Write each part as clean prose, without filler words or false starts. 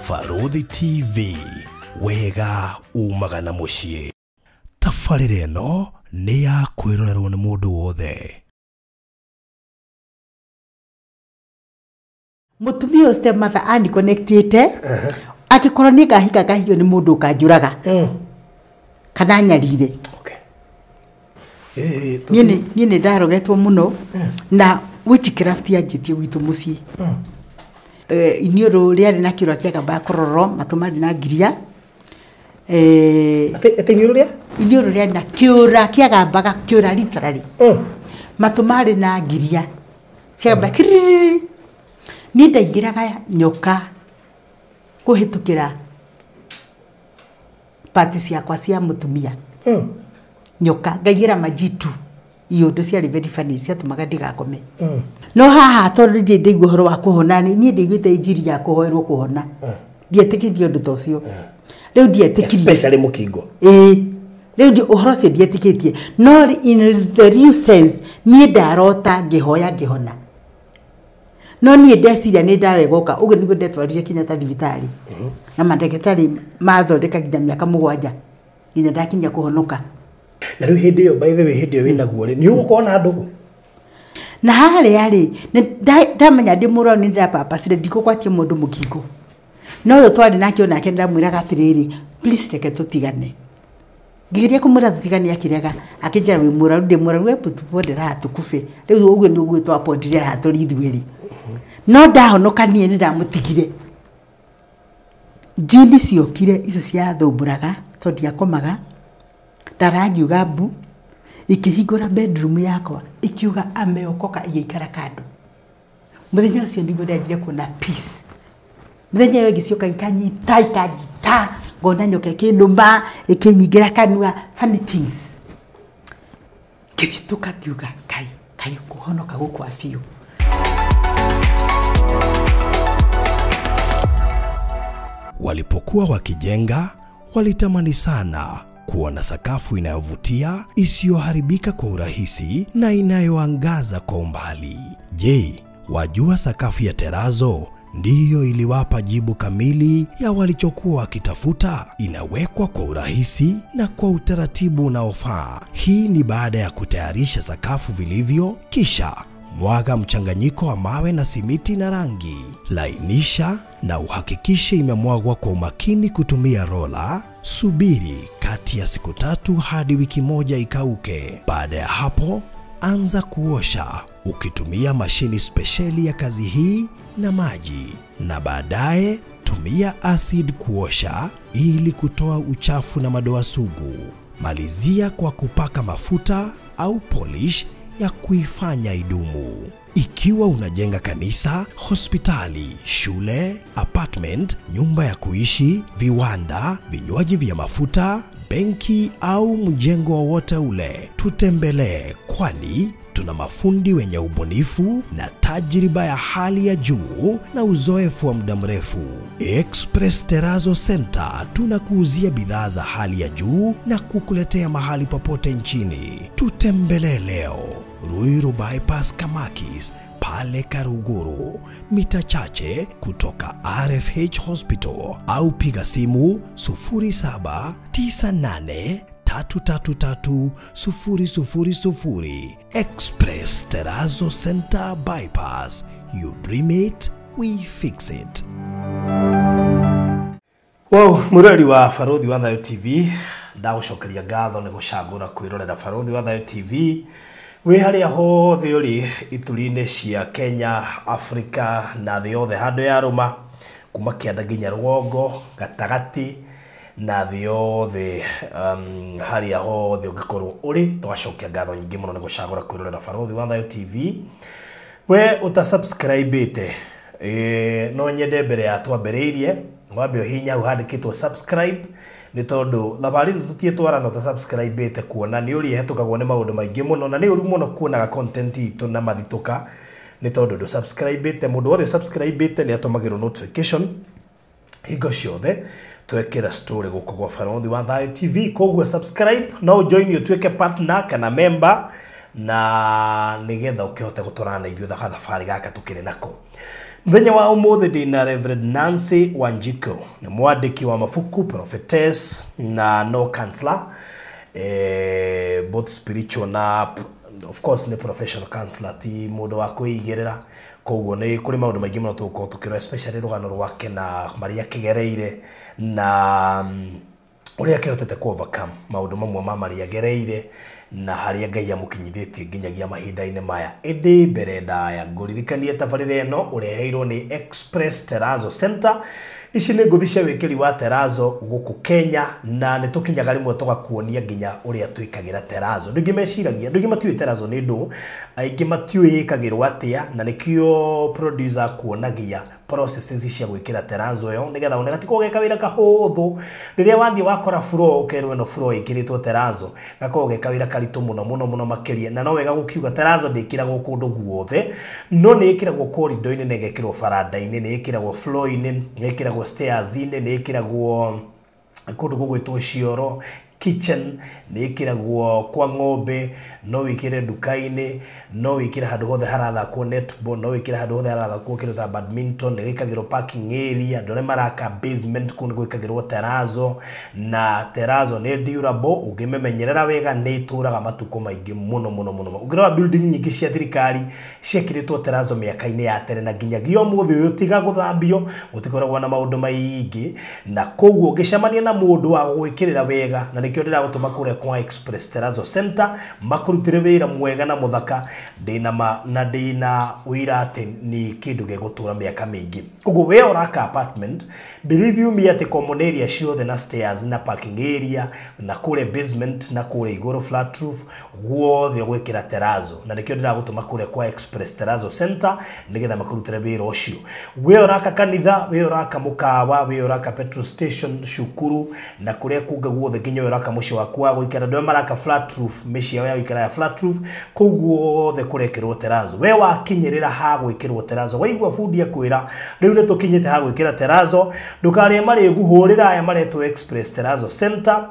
Farodhi TV, wega umagana muciĩ. Tabarĩra ĩno nĩ ya kwĩrorerwo nĩ mũndũ wothe. Mutumia ũcio matha ani connectete akikorwo nĩ ngahika kahio nĩ mũndũ kanjuraga kana nyarire. Niĩ nĩ ndarogetwo mũno na witchcraft yanjĩtie gwitũ mũciĩ. Iniũrũ rĩarĩ na kĩũra kĩagamba kororo matũmarĩ na ngiria. Iniũrũ rĩarĩ na kĩũra kĩagamba kĩũra literally. Matũmarĩ na ngiria. Ciagamba kiriri. Niĩ ndaingĩraga nyoka kũhĩtũkĩra pati ciakwa cia mũtumia. Nyoka ngaigĩra majitu iyũndũ ciarĩ very funny ciatũmaga ndigakome. No haha tondũ ndĩigua ũhoro wa kũhona niĩ ndĩiguĩte injiri ya kũhoerwo kũhona. Ndietĩkĩtie ũndũ ta ũcio. Rĩu ndietĩkirie. Especially mũkingo. Rĩu ũhoro ũcio ndietĩkĩtie. No in the real sense niĩ ndarota ngĩhoya ngĩhona. No niĩ ndeciria nĩ ndawegoka ũguo nĩguo ndetwarire Kenyatta thibitarĩ. Na mandagĩtarĩ mathondeka nginya mĩaka 7 nginya ndakinya kũhonoka. Na rĩu hĩndĩ ĩyo by the way hĩndĩ ĩyo wĩnaguo rĩ nĩ ũgũkorwo na ndũgũ. Na harĩa rĩ ndamenya ndĩ mũrwaru nĩ ndapapacire ndikũgwatia mũndũ mũkingo. No ũyũ twarĩ nake onake ndamwĩraga atĩrĩrĩ please reke tũtigane. Ngĩgeria kũmwĩra tũtigane akĩrega akĩnjĩra wĩ mũrwaru ndĩ mũrwaru we putupondera tũkufe. Rĩu ũguo nĩ ũguo twapondire hatũri ithuĩrĩ. No ndahonokanie nĩ ndamũtigire. Jini ciokire icio ciathumbũraga tondũ ndiakomaga. Ndarangiuga mbu ikĩhingũra bedroom yakwa ikiuga ameokoka igĩikara kando. Mũthenya ũcio nĩguo ndajire kuona peace. Mũthenya ũyũ ngĩcioka ikanyita ngona nyoka ĩkĩndũma ĩkĩnyingĩra kanua funny things. Ngĩthitũka ngiuga kai kũhonoka gũkwa biũ. Walipokuwa wakijenga walitamani sana kuona sakafu inayovutia isiyoharibika kwa urahisi na inayoangaza kwa umbali. Je, wajua sakafu ya terazo ndiyo iliwapa jibu kamili ya walichokuwa wakitafuta? Inawekwa kwa urahisi na kwa utaratibu unaofaa. Hii ni baada ya kutayarisha sakafu vilivyo, kisha mwaga mchanganyiko wa mawe na simiti na rangi. Lainisha na uhakikishe imemwagwa kwa umakini kutumia rola. Subiri kati ya siku 3 hadi wiki 1 ikauke. Baada ya hapo, anza kuosha ukitumia mashini spesheli ya kazi hii na maji. Na baadaye tumia acid kuosha ili kutoa uchafu na madoa sugu. Malizia kwa kupaka mafuta au polish ya kuifanya idumu. Ikiwa unajenga kanisa, hospitali, shule, apartment, nyumba ya kuishi, viwanda, vinywaji vya mafuta, benki au mjengo wowote ule, tutembelee kwani tuna mafundi wenye ubunifu na tajriba ya hali ya juu na uzoefu wa muda mrefu. Express Terazo Center tunakuuzia bidhaa za hali ya juu na kukuletea mahali popote nchini. Tutembelee leo Ruiru Bypass Kamakis pale Karuguru, mita chache kutoka RFH Hospital, au piga simu 0798333000. Express Terazo Center Bypass, you dream it, we fix it. Wow, murari wa Farodhi wa Thayo TV ndagũcokeria ngatho nĩ gũcagũra kwĩrorera Farodhi wa Thayo TV. We haria hothe uri ituri-inĩ cia Kenya, Africa na thĩ yothe handũ ya rũma kuma kĩanda nginya rũgongo gatagati na thĩ yothe haria hothe ũngĩkorwo ũrĩ twacokia ngatho nyingĩ mũno nĩ gũcagũra kwĩrorera Farodhi wa Thayo TV. We utasubscribe no nyende mbere ya twambĩrĩirie wambe hinya hau handĩkĩtwo subscribe nĩ tondũ thabarĩ nĩ tũtiĩ no ta subscribe kuona nĩ ũrĩ hetũkagwo nĩ maũndũ maingĩ mũno na nĩ ũru mũno kuonaga content itũ na mathitũka nĩ tondũ ndũ subscribe mũndũ wothe subscribe nĩ atũmagĩrwo notification hingo ciothe twekĩra story gũkũ gwa Farodhi wa Thayo TV. Koguo subscribe no join ũtuĩke partner kana member na nĩgetha ũkĩhote gũtwarana na ithuĩ thabarĩ gaka tũkĩrĩ nako. Mthenya wa umuthi ndina Reverend Nancy Wanjiko, ni mwandiki wa mafuku, prophetess na no counselor, both spiritual na of course ni professional counselor, ti mundu wa kuigerera. Koguo ni kuri maundu maingi muno tuko tukira, especially rugano rwake na maria kigereire na uria kihotete ku overcome maundu mamwe ma maria gereire na haria Ngai amukinyithitie nginyagia mahinda-ini maya. Indi mbere ndaya nguririkanie tabarire eno ureheirwo ni Express Terrazzo Center. Ici nĩ ngũthi cia wĩkĩri wa terrazzo gũkũ Kenya, na nĩ tũkinyaga rĩmwe tũgakuonia nginya ũrĩa twĩkagĩra terrazzo. Ndũngĩ meciragia, ndũngĩ matiũĩ terrazzo nĩ ndũ, aingĩ matiũĩ ĩkagĩrwo atĩa, na nĩkĩo producer kuonagia processes cia gwĩkĩra terrazzo yo nĩgetha ona gatiko geka wĩra kahũthũ. Rĩrĩa wathiĩ wakora floor ũkerwo ĩno floor ĩkĩrĩtwo terrazzo, gakorwo geka wĩra karitũ mũno makĩria, na no wega gũkiuga terrazzo ndĩkĩragwo kũndũ guothe, no nĩ ĩkĩragwo corridor-inĩ na ĩgekĩrwo baranda-inĩ, nĩ ĩkĩragwo floor-inĩ, nĩ ĩkĩragwo stairs-inĩ, nĩ ĩkĩragwo kũndũ gũgwĩtwo cioro, kitchen, nĩ ĩkĩragwo kwa ng'ombe, no wĩkĩre nduka-inĩ, no wĩkĩre handũ hothe harathakwo netball, no wĩkĩre handũ hothe harathakwo kĩndũ ta badminton, nĩ gĩkagĩrwo parking area, andũ arĩa maraka basement kũu nĩ gwĩkagĩrwo terrazzo, na terrazzo nĩ durable, ũngĩmĩmenyerera wega nĩ itũraga matukũ maingĩ mũno. Ũngĩrora building nyingĩ cia thirikari ciekĩrĩtwo terrazzo mĩaka-inĩ ya tene, na nginyagia ũmũthĩ ũyũ tiga gũthambio gũtikoragwo na maũndũ maingĩ, na koguo ũngĩcemania na mũndũ wa gwĩkĩrĩra wega, na nĩkĩo ndĩragũtũma kũrĩa kwa Express Terrazzo Center makurutire wĩra mwega na mũthaka, ndĩna wĩra atĩ nĩ kĩndũ gĩgũtũra mĩaka mĩingĩ. Koguo we ũraka apartment, believe you me atĩ common area ciothe na stairs na parking area na kũrĩa basement na kũrĩa igũrũ flat roof guothe gwĩkĩra terrazzo, na nĩkĩo ndĩragũtũma kũrĩa kwa Express Terrazzo Center nĩgetha makurutire wĩra ũcio. We ũraka kanitha, we ũraka mũkawa, we ũraka petrol station, cukuru na kũrĩa kũngĩ guothe, nginya we ũraka mũciĩ waku wa gũikara, ndwe maraka flat roof, mĩciĩ yao ya gũikara ya flat roof, koguo othe kũrekĩrwo terrazzo. We wakinyĩrĩra ha gwĩkĩrwo terrazzo, waigua bundi akwĩra rĩu nĩ tũkinyĩte ha gwĩkĩra terrazzo, ndũkarĩe marĩngu, hũrĩra aya maretwo Express Terrazzo Center.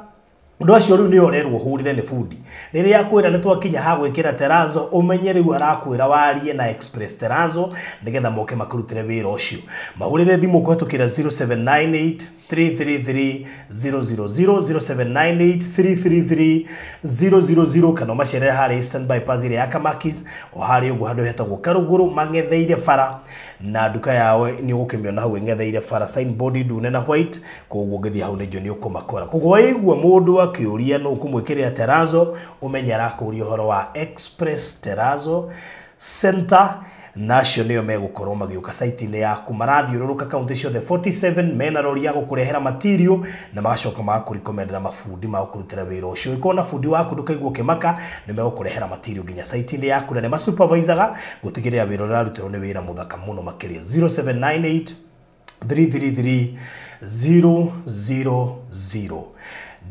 Ũndũ acio rĩu nĩ orerwo hũrire nĩ bundi. Rĩrĩa akwĩra nĩ twakinya ha gwĩkĩra terrazzo, ũmenye rĩu arakwĩra warie na Express Terrazzo nĩgetha moke makurutire wĩra ũcio. Mahũrĩre thimũ kũhetũkĩra 0798 333 000 0798 333 000 kana macerere harĩ Eastern Bypass ĩrĩa ya Kamakis, o harĩ ũguo handũ hetagwo Karũgũrũ mang'etheire bara, na nduka yao nĩ ũgũkĩmĩona hau ĩng'etheire bara, signboard ndune na white, koguo ũngĩthiĩ hau nĩnjũ nĩ ũkũmakora. Koguo waigua mũndũ akĩũria no ũkũmwĩkĩrĩra terrazzo, ũmenye arakũria ũhoro wa Express Terrazzo Center, nacio nĩo megũkorwo magĩũka site-inĩ yaku, marathiũrũrũka kaunti ciothe 47, mena rori ya gũkũrehera material na magacoka magakũrekomendera mabundi magũkũrutĩra wĩra ũcio. Ũngĩkorwo na bundi waku ndũkaigua ũkĩmaka, nĩ megũkũrehera material nginya site-inĩ yaku, na nĩ masupervisaga gũtigĩrĩra wĩra ũrĩa ũrarutĩrwo nĩ wĩra mũthaka mũno makĩria. 0798 333 000.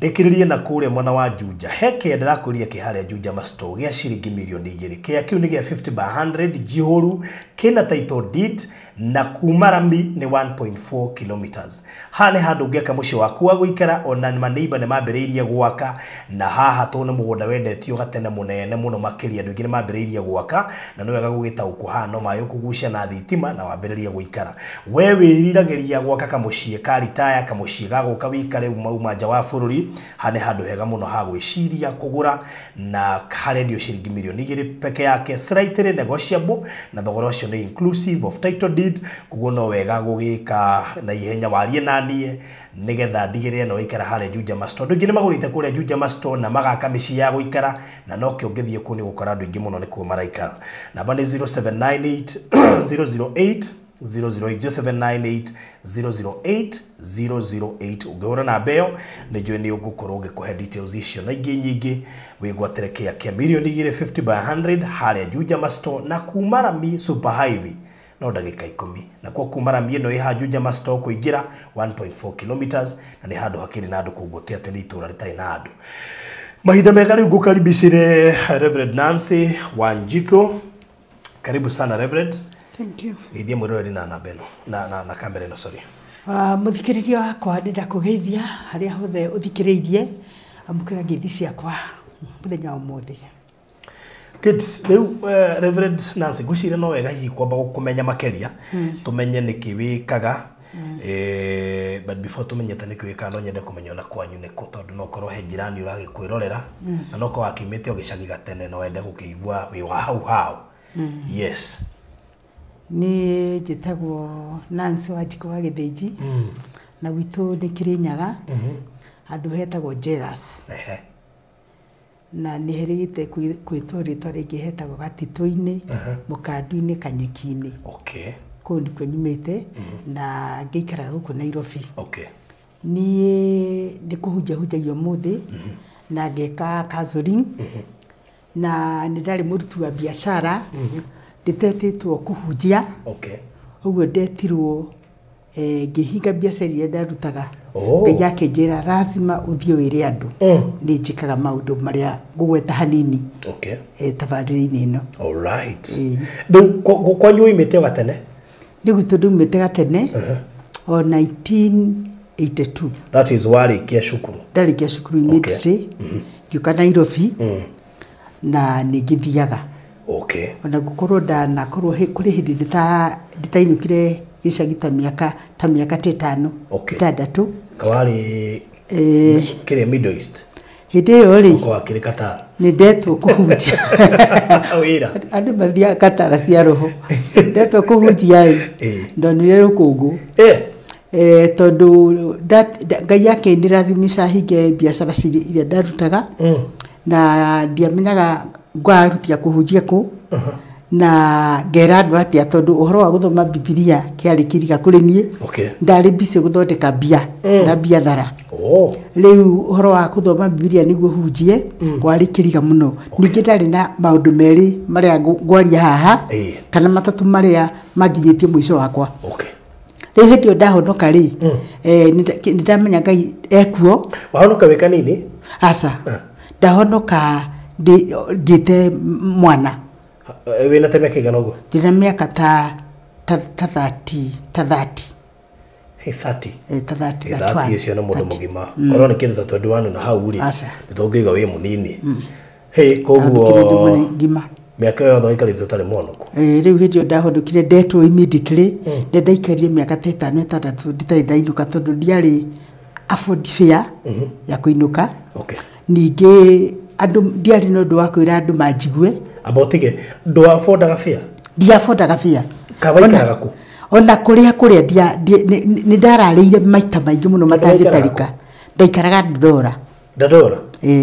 Ndekĩrĩrie na kũrĩa mwana wa Juja, heke ndĩrakũria kĩharĩa Juja Masto gĩa ciringi milioni 2, kĩa kiu nĩ gĩa 50 by 100 jihuru, kĩna title deed na kuma Rami nĩ 1.4 kilometers. Haha nĩ handũ ũngĩaka mũciĩ waku wa gũikara, ona maneighbor nĩ mambĩrĩirie gwaka, na haha tondũ nĩ mũgũnda wendetio gatene mũnene mũno makĩria, andũ aingĩ nĩ mambĩrĩirie gwaka, na nĩ wega gũgĩtaũkwo haha no maĩ ũkũgucia na thitima na wambĩrĩrie gũikara. We wĩriragĩria gwaka kamũciĩ ka retire, kamũciĩ ga gũka wĩikare uma nja wa bũrũri, haha nĩ handũ hega mũno ha gwĩciria kũgũra, na harendio ciringi milioni 2 peke yake, slightly negotiable, na thogora ũcio nĩ inclusive of title deed. Koguo no wega gũgĩka na ihenya warie naniĩ nĩgetha ndigĩrĩre no ikara harĩa Juja Masto. Andũ aingĩ nĩ magũrĩte kũrĩa Juja Masto na magaka mĩciĩ ya gũikara, na no kĩo ũngĩthiĩ kũu nĩ gũkora andũ aingĩ mũno nĩkuo maraikara. Namba nĩ 0798 008 008 008 008. Ũngĩhũra namba ĩyo nĩnjũĩ nĩ ũgũkorwo ũgĩkũhe details icio na ingĩ nyingĩ, wĩgwatĩre kĩa milioni 250 by 100 harĩa Juja Masto, na kuma Rami super highway no ndagĩka 10, na kwa kuma Rami ĩno ĩha Juja Masto kũingĩra 1.4 kilometers, na nĩ handũ hakĩrĩ na andũ koguo ti atĩ nĩ itũra rĩtarĩ na andũ. Mahinda mega rĩu ngũkaribicire Reverend Nancy Wanjiko. Karibu sana Reverend. Thank you. Geithia mwĩroreri na namba ĩno na kamera ĩno, sorry. Mũthikĩrĩria wakwa ndĩrakũgeithia harĩa hothe ũthikĩrĩirie, amũkĩra ngeithi ciakwa mũthenya wa ũmũthĩ. Good. Reverend Nancy, gucira no wega hihi kwamba kumenya makeria tumenye niki wikaga but before tumenyete niki wikaga no nyende kumenya na kwanyu ne ko tondu no korwo he jirani uragikwirorera na no ko wakimite ogicagi gatene no wende gukigwa wi wa hau yes ni jitagwo Nancy Wanjiku wa Githĩnji na witu ni Kirinyaga andu hetagwo Jegas na nĩ herigite kwĩtwo rĩtwa rĩngĩ hetagwo Gatitũ-inĩ Mũkandu-inĩ Kanyeki-inĩ okay kũu nĩkuo nyumĩte na ngĩikara gũkũ Nairobi okay niĩ nĩ kũhunjahunjagio mũthĩ na ngeka counseling na nĩ ndarĩ mũruti wa biacara nditetĩtwo kũhunjia okay ũguo ndetirwo ngĩhinga biacara iria ndarutaga Ngai akenjĩra lazima ũthiĩ wĩre andũ nĩ njĩkaga maũndũ marĩa ngũgweta hanini okay tabarĩra-inĩ ĩno all right rĩu kwanyu imĩte gatene rĩu gwitũ ndumĩte gatene o 1982 that is warĩkia cukuru ndarĩkia cukuru immediately ngĩũka Nairobi na nĩ ngĩthiaga okay ona gũkorwo ndanakorwo kũrĩ hĩndĩ ndĩtainũkire gĩcagi ta mĩaka 5 6 kawari kire Middle East hĩndĩ ĩyo rĩ kwa kire Qatar nĩ ndetwo kũhunjia wĩra andũ mathiaga Qatar cia roho ndetwo kũhunjia ndonire rũkũngũ tondũ Ngai akĩndirazimisha hinge biacara iria ndarutaga na ndiamenyaga ngwarutia kũhunjia kũ na ngera andũ atia tondu uhoro wa guthoma Biblia kiari kiriga kuri nie ndari busy guthondeka bia na bia thara riu uhoro wa guthoma Biblia niguo hunjie kwari kiriga muno ningi ndari na maundu meri maria ngwaria haha kana matatu maria manginyitie mwisho wakwa riu hindi ndahonoka ri ndamenya Ngai ekuo wahonoka weka nini asa ndahonoka ngite mwana wena te miaka igana uguo ndina miaka ta 30 hey 30 30 cio na mundu mugima korwo ni kindu ta 21 na hau ri nitongiga wi munini hey koguo miaka yothe ikarithio tari mwonoku riu hindi ndahondokire ndetwo immediately ndaikarire miaka 5 6 nditai ndainuka tondu ndiari afford fare ya kuinuka ningi andu ndiari no ndu wa kwira andu manjigue abotige ndo affordaga fare dia affordaga fare kawaikaraga ku ona kuria ni ndararĩire maita maingĩ muno matangĩtarika ndaikaraga Dandora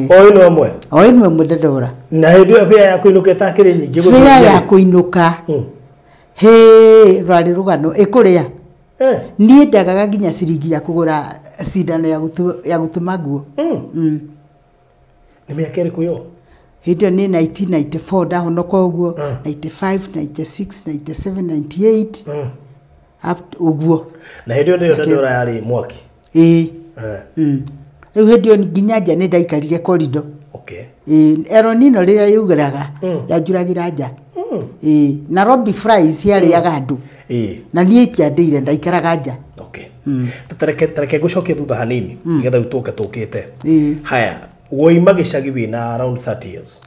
oino amwe Dandora na hindi fare ya kuinuka takire nyingi fare ya kuinuka he rwari rugano ikuria nie ndagaga nginya ciringi ya kugura cindano ya gutuma nguo ni miaka iriku yo hindi ni 1994 ndahonoka uguo 95 96 97 98 up uguo na hindi ndio Dandora yari mwaki riu hindi nginya nja ni ndaikarire corridor eronino riria yuguraga yanjuragira nja Nairobi fries yariaga andu na nie itiandeire ndaikaraga nja tareke gucokia thutha hanini nigetha utuke tukite haya woima gicagi wina around 30 years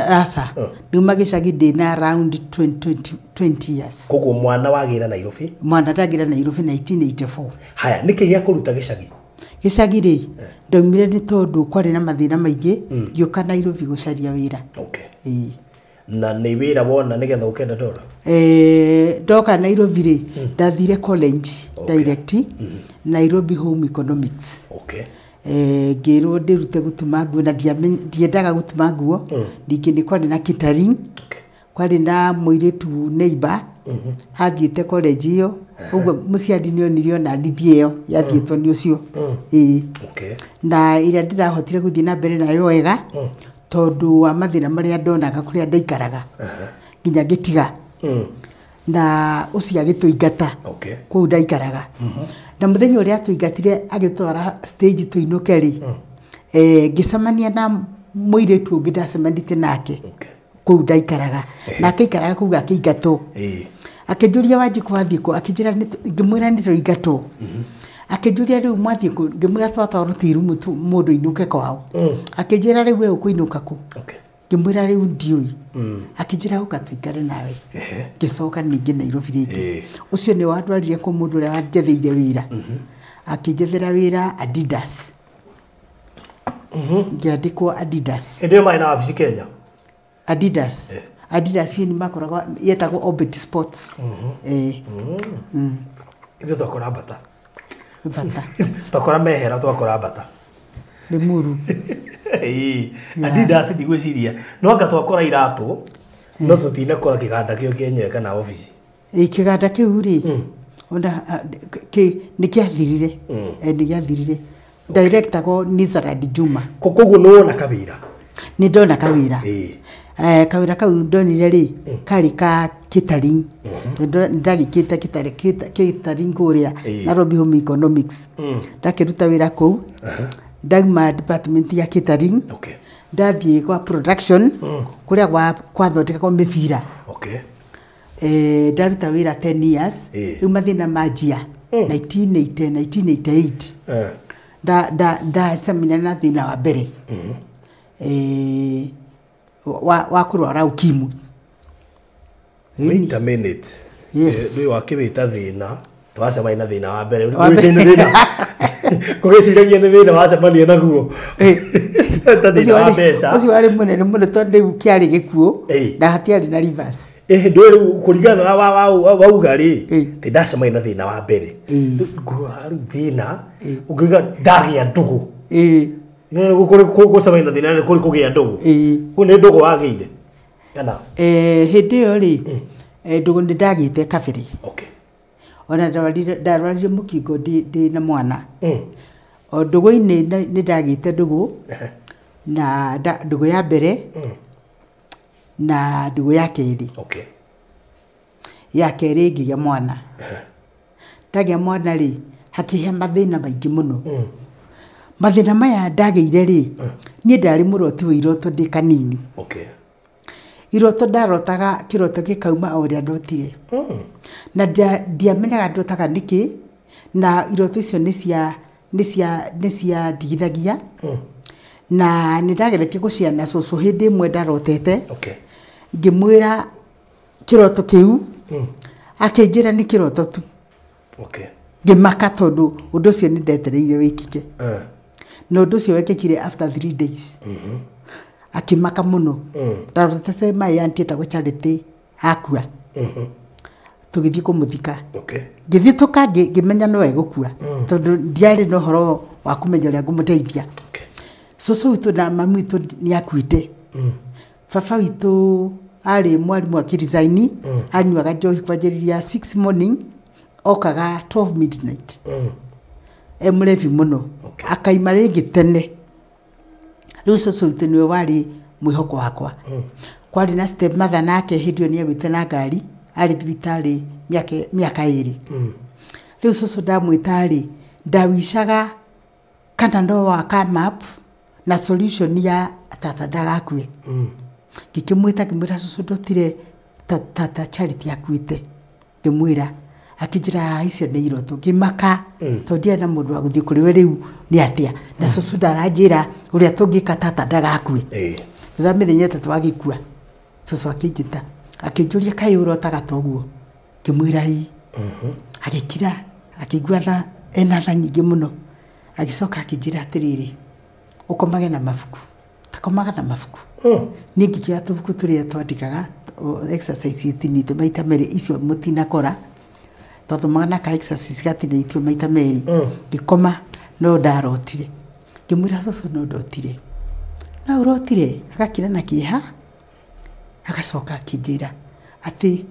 asa nduma gicagi ndina around 20 years koguo mwana wagira Nairobi ndagira Nairobi 1984 haya niki gya kuruta gicagi ri ndaumire ni tondu kwari na mathina maingi ngioka Nairobi gucaria wira na ni wira wona nigetha ukenda Dandora ndoka Nairobi ri ndathire college direct Nairobi Home Economics ngirwo ndirute gutuma nguo na ndiendaga gutuma nguo ningi ni kwari na catering kwari na muiritu neighbor athiite college iyo uguo muciari ni onirio na ndithi iyo yathiitwo ni ucio na ira ndithahotire guthii na mbere nayo wega tondu wa mathina maria ndonaga kuria ndaikaraga nginya ngitiga na ucio agituingata kuu ndaikaraga na muthenya uria tuingatire agitwara stage tuinuke ri ngicemania na muiritu ungi ndacemanite nake kuu ndaikaraga na akaikaraga kuu akĩingatwo akĩnjuria Wanjiku wathii ku akĩnjira ngĩmwĩra nĩ tũingatwo akĩnjuria rĩu mwathii ku ngĩmwĩra twatwarwo tiru mundu inuke kwao akĩnjira rĩu we ũkũinuka ku ngimwira riu ndiui akijira uka tuikare nawe gicoka ningi Nairobi ringi ucio ni watwarire ku mundu ria wanjetheire wira akijethera wira Adidas ngiandikwo Adidas ndio maina wabici Kenya Adidas Adidas ni makoragwa yetagwo Orbit Sports ithu twakora bata bata twakora mehera twakora bata Limuru Adidas ndigwiciria no anga twakora iratu no tutina kora kiganda kio Kenya kana office kiganda kiu ri onda ni kiathirire ni kiathirire director ko Nizarad Juma koguo no na kawira ni ndona kawira kawira kau ndonire ri kari ka catering ndagikite catering kuria Nairobi Home Economics ndakiruta wira kuu Dagma department ya catering ndathie kwa production kuria kwa thondeka kwa mibira ndaruta wira 10 years riu mathina manjia 1988 da semina na thina wa mbere wa kurwara ukimu wait a minute ndio wakibita thina twacema na thina wa mbere gwicina thina kugiciragia ni thina wacemania naguo tathina wa mbeca ucio wari munene muno tondu kiari gikuo na hatiari na reverse ndio kuringana wauga ri ti ndacemania na thina wa mbere nguru thina ukiga ndagia ndugu no gucemania na thina ni kuri kugia ndugu ku ni ndugu wagiire kana hindi yo ri ndugu ndagite kabiri ona ndarwarire mukingo ndi na mwana ndugu-ini ni ndagite ndugu na ndugu ya mbere na ndugu ya keri ya keri ngigia mwana ndagia mwana ri hakihe mathina maingi muno mathina maya ndageire ri ni ndari muroti wa iroto ndi kanini iroto ndarotaga kiroto gikauma uria ndotire na ndiamenyaga ndotaga niki na iroto icio ni cia ndigithagia na nindageretie guciana cucu hindi imwe ndarotete ngimwira kiroto kiu akinjira ni kiroto tu ngimaka tondu undu ucio ni ndetereire wikike na undu ucio wekikire after 3 days akimaka muno ndarotete mai antieta go charity akua tugithii kumuthika ngithii tuka ngimenya no egukua tondu ndiari no horo wa kumenya uria ngumuteithia cucu witu na mami witu ni akuite baba witu ari mwarimu wa kirizaini anyuaga njohi kwanjiriria 6 morning okaga 12 midnight emrevi muno akaima ringi tene riu cucu witu niwe wari mwihoko wakwa kwari na step mother nake hindio ni egwite na ngari ari thibitari miaka 2 riu cucu ndamwitari ndawicaga kana ndo waka map na solution ya tata ndagakue ngikimwita kimwira cucu ndotire tata charity akuite ngimwira akijira icio ni iroto ngimaka tondia na mundu wa guthii kuri we riu ni atia na cucu ndaranjira uria tungika tata ndagakue thutha mithenya 3 agikua cucu akijita akinjuria kai urotaga toguo ngimwira hii agikira akigua ena tha nyingi muno agicoka akijira atiriri ukomage na mafuku takomaga na mafuku ningi kia tubuku turia twandikaga exercise itinite maita meri icio mutinakora tondu na ka exercise gatinitio maita meri ngikoma no ndarotire ngimwira cucu no ndotire na urotire agakira na kiha agacoka akijira ati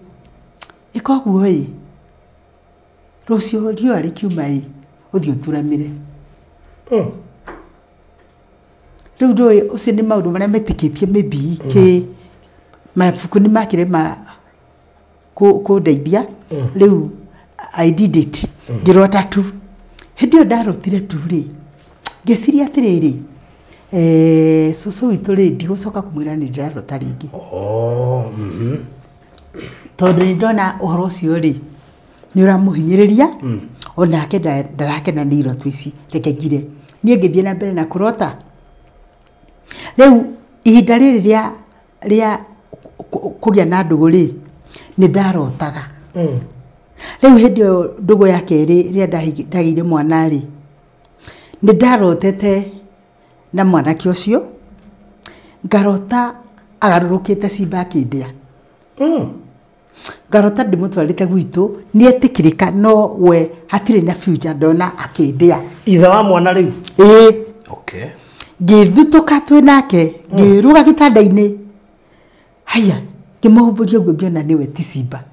ikoguo rucio rio ari kiuma uthio turamire riu ndoi ucio ni maundu maria metikitie maybe ki mabuku ni makire ma ku ndeithia riu I did it ngirota tu hindio ndarotire tu ri ngeciria atiriri cucu witu ri ndigucoka kumwira ni ndirarota ringi tondu ni ndona uhoro ucio ri ni uramuhinyiriria onake ndarakena ni iroto ici reke ngire nie ngithie na mbere na kurota riu ihinda riri ria ria kugia na ndugu ri ni ndarotaga riu hindi yo ndugu ya keri ria ndagire mwana ri ni ndarotete na mwanake ucio ngarota agarurukite Simba akindia ngarota ndimutwarite gwitu ni etikirika no we hatire na future ndona akindia itha wa mwana riu okay ngithituka twi nake ngiruga gitanda-ini haya ngimuhumburia guo ngiona niwe ti Simba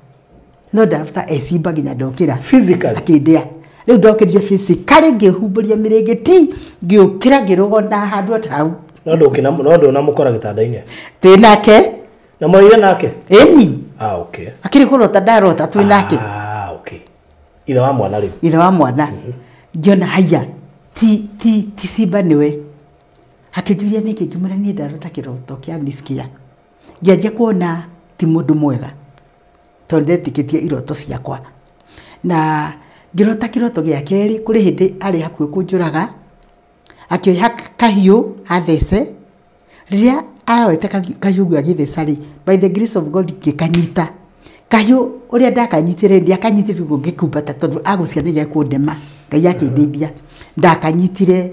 no ndaruta Simba nginya ndokira physically akindia riu ndokirie physically ngihumburia mirigiti ngiukira ngirugona handu atau no ndona mukora gitanda-ini twi nake na mwaire nake eni okay akiri kurota ndarota twi nake okay itha wa mwana riu itha wa mwana ngiona haya ti Simba niwe akijuria niki ngimura ni ndarota kiroto kia nisikia ngianjia kuona ti mundu mwega tonde tikitie iroto ciakwa na ngirota kiroto gia keri kuri hindi ari hakuhi kunjuraga akioya kahiu athece riria ayoete kahiu agithesa ri by the grace of God ngikanyita kahiu uria ndakanyitire ndiakanyitire ngikumbata tondu agucianiria kundema ngai akindeithia ndakanyitire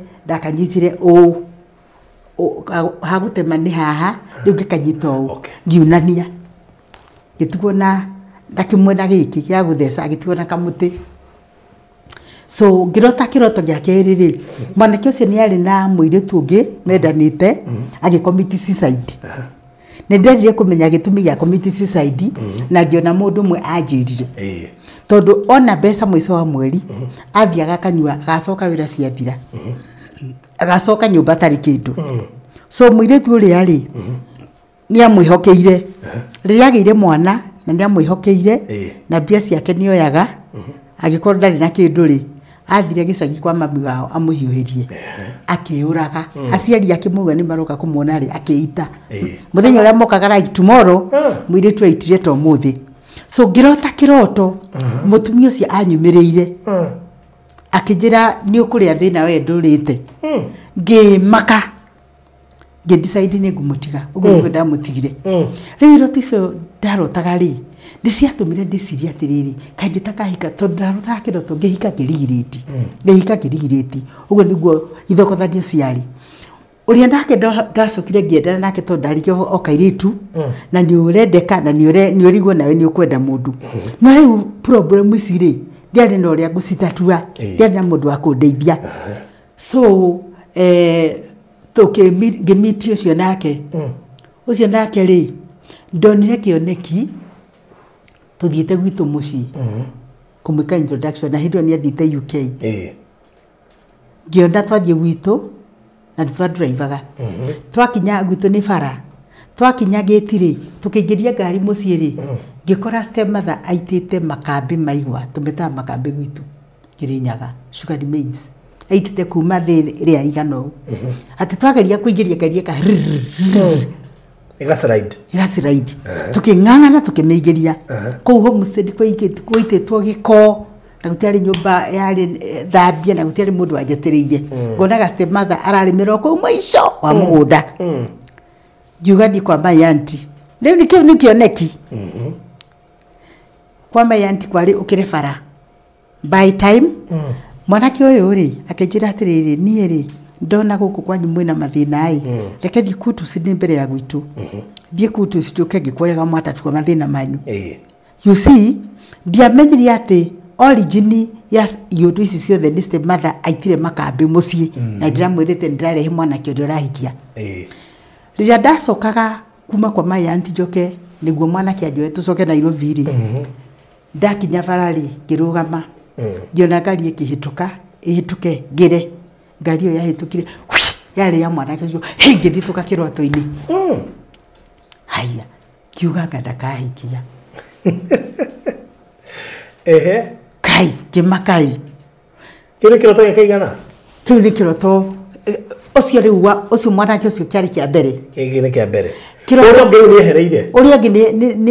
hagutema ni haha riu ngikanyita o ngiunania gitugo na ndakimwena giki gya guthesa agitugo na kamuti so ngirota kiroto gia keri ri mwanake ucio ni ari na muiritu ungi mendanite agicommit suicide ne ndenjire kumenya gitumi gya commit suicide na ngiona mundu mwe anjirire tondu ona mbeca mwico wa mweri athiaga kanyua agacoka wira ciathira agacoka nyumba tari kindu so muiritu uria ri ni amwihokeire riria agire mwana na ni amwihokeire na mbia ciake ni oyaga agikorwo ndari na kindu ri athire gicagi kwa mami wao amuhiuhirie akiuraga aciari akimuga ni maroka kumuona ri akiita muthenya uria mokaga like tomorrow muiritu aitire to muthi so ngirota kiroto mutumia ucio anyumireire akijira ni ukuria thina we ndurite ngimaka ngidecide ni ngumutiga uguo ndamutigire riu iroto icio ndarotaga ri ndiciatumire ndiciria atiriri kaindi takahika tondu ndarotaga kiroto ngihika kirigiriti uguo niguo ithokothania ciari uria ndake ndacokire ngiendana nake tondu ndarikio okairitu na ni urendeka na ni urigwo nawe ni ukwenda mundu no riu problem ici ri ndiari no ria ngucitatua ndiari na mundu wa kundeithia so ngimiti ucio nake ri ndonire kioneki tuthiete gwitu muci kumwika introduction na hindu ni athite UK ngiona twathie gwitu na twadrivaga twakinya gwitu ni bara twakinya gitiri tukiingiria ngari muci ri ngikora stepmother aitite makambi maigwa tumeta makambi gwitu Kirinyaga sugar remains aitite kuma thi ria igano ati twageria kuingiria ngari ka igaslide tuking'ang'ana tukimeigeria kou home side kuititwo giko na gutiari nyumba yari thambia na gutiari mundu anjeteriire ngonaga stepmother ararimira kou mwisho wa mugunda ngiuga thi kwa my auntie riu nikioneki kwa my auntie kwari ukire bara by time mwanake uyu ri akinjira atiriri nie ri ndona guku kwanyu mwina mathina ai reke thi kutu sini mbere ya gwitu thie kutu situke ngikwoyaga mwatatu kwa mathina manyu you see ndiamenyire ati origin ya yodu ici ciothe ni stepmother aitire makambi mucii na ndiramwirite ndirarehe mwanake uria urahikia riria ndacokaga kuma kwa my auntie njoke niguo mwanake anjoe tucoke Nairobi ri ndakinya barari ngirugama ngiona ngari ikihituka ihituke ngire ngari yo yahitukire yari ya mwanake ucio ngithii tukakiroto-ini haya kiuga ndakahikia kai kimakai kile kiroto ya kaigana kile kiroto ucio riu ucio mwanake ucio kiari kia mbere kile kia mbere kiroto ngi ni ehereire uria ngi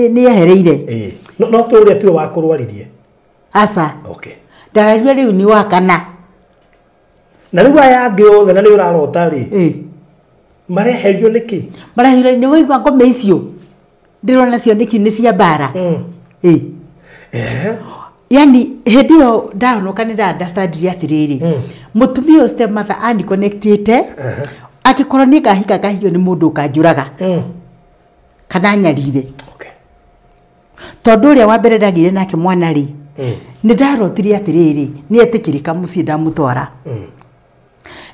ni ehereire no to uria tu wa kurwaririe asa okay ndararire riu ni wakana na riu aya ngi othe na ni urarota ri mareherio niki mareherio ni waigua ngome icio ndirona cio niki ni cia bara yani hindi yo ndahonoka ni ndastandiria atiriri mutumia o step mother ani connected akikorwo ni ngahika ngahio ni mundu kanjuraga kana nyarire tondu uria wa mbere ndagire nake mwana ri ni ndarotirie atiriri ni etikirika mucii ndamutwara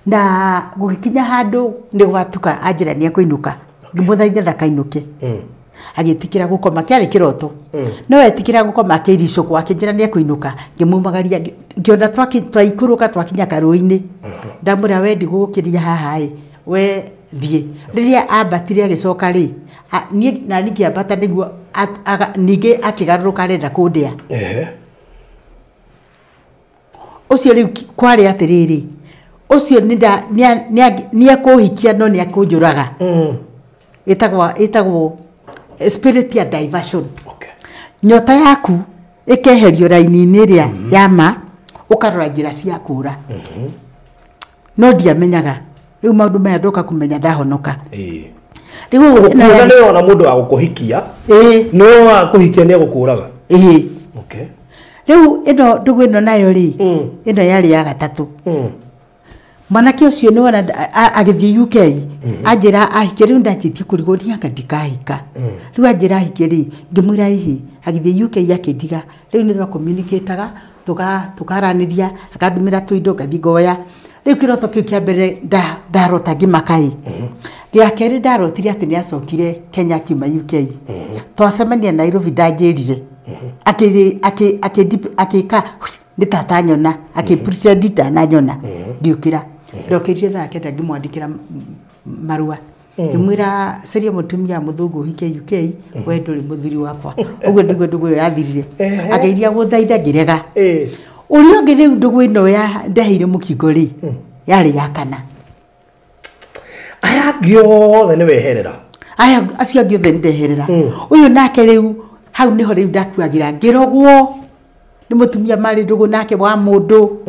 na gugikinya handu ni gwatuka anjira ni akuinuka ngimuthaitha ndakainuke agitikira gukoma kiari kiroto no etikira gukoma akirisho kwa kinjira ni akuinuka ngimumagaria ngiona twaikuruka twakinya karuini ndamura wendi gukiria haha we thie riria ambatire agicoka ri ni na nikiambata niguo ninge akigaruruka renda kundia ucio riu kwari atiriri ucio ni akuhikia no ni akunjuraga itagwo spirit ya diversion nyota yaku ikeherio raini-ini ria yama ukarora njira cia kura no ndiamenyaga riu maundu maya ndoka kumenya ndahonoka riu na ona mundu wa gukuhikia no wa kuhikia ni agukuraga riu ino ndugu ino nayo ri ino yari ya gatatu mwanake ucio ni wona agithie UK anjira ahike riu ndachitie kurigo ni anga ndikahika riu anjira ahike ri ngimwira ihi agithie UK yakindiga riu ni twa communicateaga tukaraniria akandumira tuindo ngabigoya riu kiroto kiu kia mbere ndarota ngimakai ria keri ndarotire ati ni acokire Kenya kiuma UK twacemania Nairobi ndanjirire akika ni tata nyona akipresent na nyona ndiukira ndokirie thaa kenda ngimwandikira marua ngimwira seria mutumia muthungu hike UK we nduri muthuri wakwa uguo niguo ndugu yo yathirire akairia guthaitha ngirega urio ngi riu ndugu ino ya ndeheire mukingo ri yari ya kana aya giothe ni weherera aya acio giothe ndeherera uyu nake riu hau niho riu ndakuagira ngirogwo ni mutumia mari ndugu nake wa mundu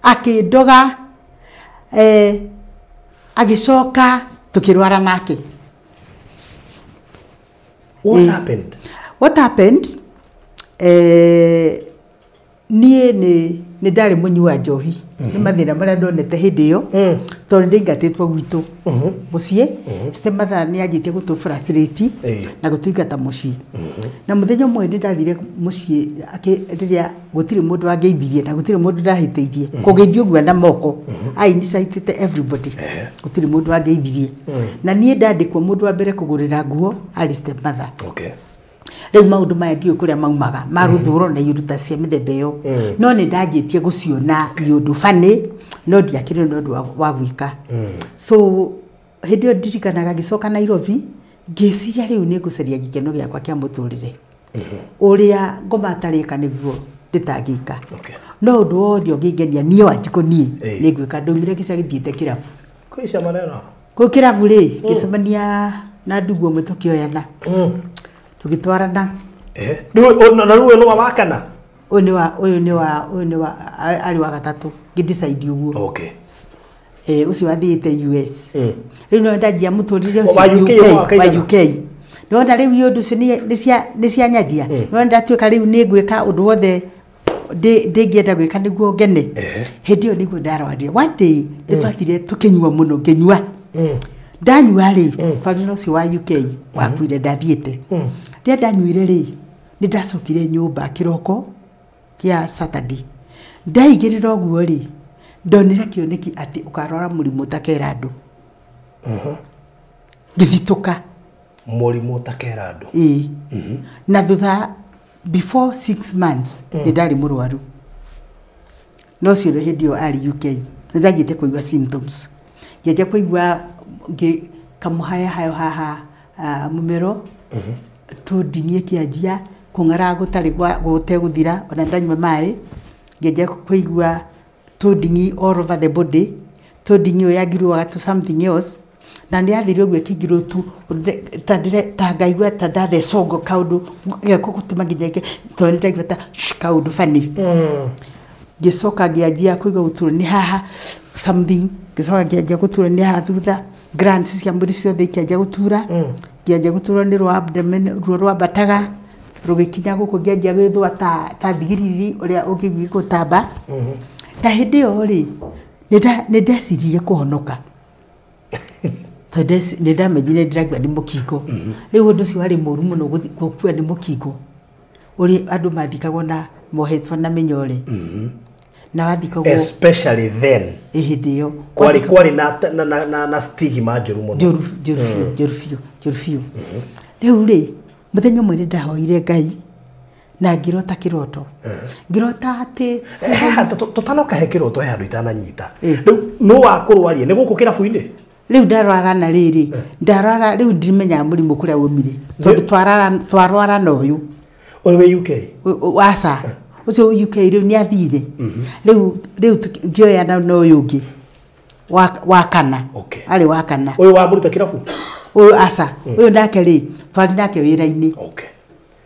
akindoga agicoka tukirwara nake what happened nie ni ndari munyua njohi ni mathina maria ndonete hindi yo tondu ndingatitwo gwitu mucii stematha ni agitie gutu frustrate na gutuigata mucii na muthenya mwe ndathire mucii riria gutiri mundu angeithirie na gutiri mundu ndahiteirie kugeithio gwa na moko ai ni saitite everybody gutiri mundu angeithirie na nie ndandikwo mundu wa mbere kugurira nguo ali stematha riu maundu maya ndio kuria maumaga maruthuro na iruta cia mithemba iyo no ni ndajitie guciona iundu fani no ndiakire nondu wa gwika so hindi yo ndirikanaga gicoka Nairobi ngiciria riu ni ngucaria gikeno giakwa kia muturire uria ngomatarika niguo nditangika no undu wothe ungingenia niyo anjikonie ni gwika ndumire gica githiete kirabu kuisha maneno ku kirabu ri gicemania na ndugu mwe tukioyana tugitwarana na ruo no wakana uyu ni wa ari wa gatatu ngidecide uguo ucio wathiite US riu no ndajia muturire ucio wa UK no nda riu yundu ucio ni cia nyajia no ndatuika riu ni gwika undu wothe ndingienda gwika niguo ngene hindi yo niguo ndarwarire one day nitwathire tukinyua muno nginyua ndanyua ri bari no ucio wa UK wakuire ndathiite ria ndanyuire ri ni ndacokire nyumba kiroko kia Saturday ndaigirira oguo ri ndonire kioneki ati ukarora murimu takera andu ngithituka murimu takera andu na thutha before 6 months ni ndari murwaru no cio hindi yo ari UK ndagite kuigua symptoms ngeje kuigua kamuhaya hayo haha mumero tudingie kiajia kungara gutari gute guthira ona ndanywa mai ngeje kuigua tudingi all over the body tudingi yagirwa to something else na ndi athirio gwe kigiro tu tangaigua tandare songo kaundu geko gutuma nginyeke to ndagweta kaundu fani gicoka ngiajia kuigua guturo ni haha something gicoka ngiajia guturo ni haha thutha grants cia mburi ciothe ikianjia gutura kianjia guturwo ni rwa abdomen ruo rwa bataga rugikinya guku kianjia gwithwa ta thigiriri uria ungigwi gutamba na hindi yo ri nindecirie kuhonoka tondes nindamenyire ndiragwa ni mukingo riu undu cio wari muru muno gukua ni mukingo uri andu mathikagwo na mohetwo na minyore na wathikagwo especially then hindi yo kwari na stigma njuru muno jorufio riu ri muthenya mwere ndahoire Ngai na ngirota kiroto ngirota ati tutanoka he kiroto he andu itananyita riu no wakurwarie ni guku kirabu-ini riu ndarwara na riri ndarwara riu ndimenya murimu kuria umire tondu twarwara na uyu we UK wasa ucio UK riu ni athire riu ngioya na uyu ungi wa kana ari wa kana uyu wa muruta kirabu uyu asa uyu ndake ri twari nake wira-ini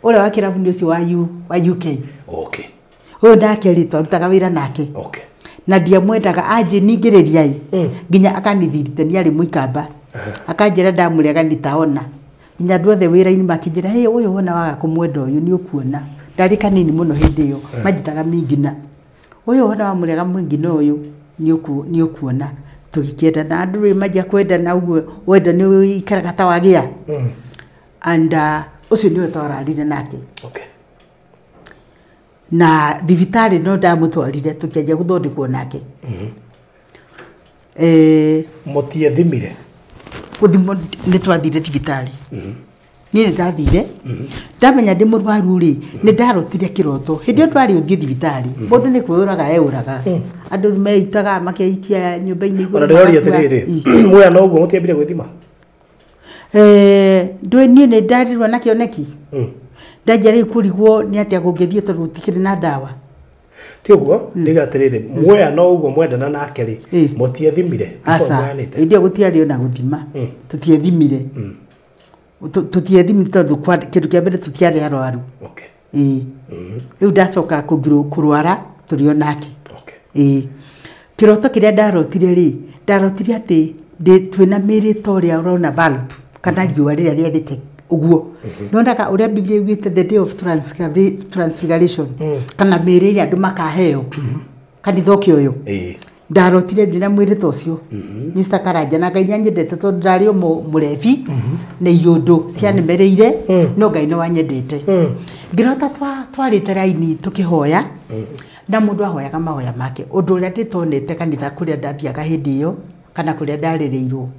uria wa kirabu ni ucio wa UK uyu ndake ri twarutaga wira nake na ndia mwendaga anje ningiriria nginya akanithiritania ari muikamba akanjira ndamuri aganitaona nginya andu othe wira-ini makinjira hey uyu wona waga kumwenda uyu ni ukuona ndari kanini muno hindi iyo majitaga mingina uyu wona wa murega mwingina uyu ni ukuona tugikienda na andu ri majia kwenda na uguo wenda ni wikaraga ta wagia and ucio ni utorarire nake na thibitari no ndamutwarire tukianjia guthondekwo nake mutie thimire kuthimo ni twathire thibitari ni ndathire ndamenya ndi murwaru ri ni ndarotire kiroto hindi twari uthie thibitari mundu ni kwiyuraga euraga andu meitaga makeitia nyumba-ini iguru ona ndoria tiriri mwe no uguo mutiambire gwithima ndwe ni ndarirwo na kioneki ndajari kurigwo ni atia gungithie tondu tikiri na dawa ti uguo ndigatiriri mwe no uguo mwendana nake ri mutie thimire asa ndio gutiario na guthima tutie thimire tutie thimire tondu kindu kia mbere tutiari arwaru riu ndacoka kurwara turio nake kiroto kiria ndarotire ri ndarotire ati twina miri toria urona bulb kana riua riria riendete uguo nondaga uria Biblia yugite the day of transfiguration kana miri ria andu makaheo kanitha kioyo ndarotire ndina mwiri tocio Mr Karanja na Ngai nyendete tondu ndari murevi na iyundu cianemereire no Ngai no wanyendete ngirota twarite raini tukihoya na mundu ahoyaga mahoya make undu uria nditonete kanitha kuria ndathiaga hindi iyo kana kuria ndaririirwo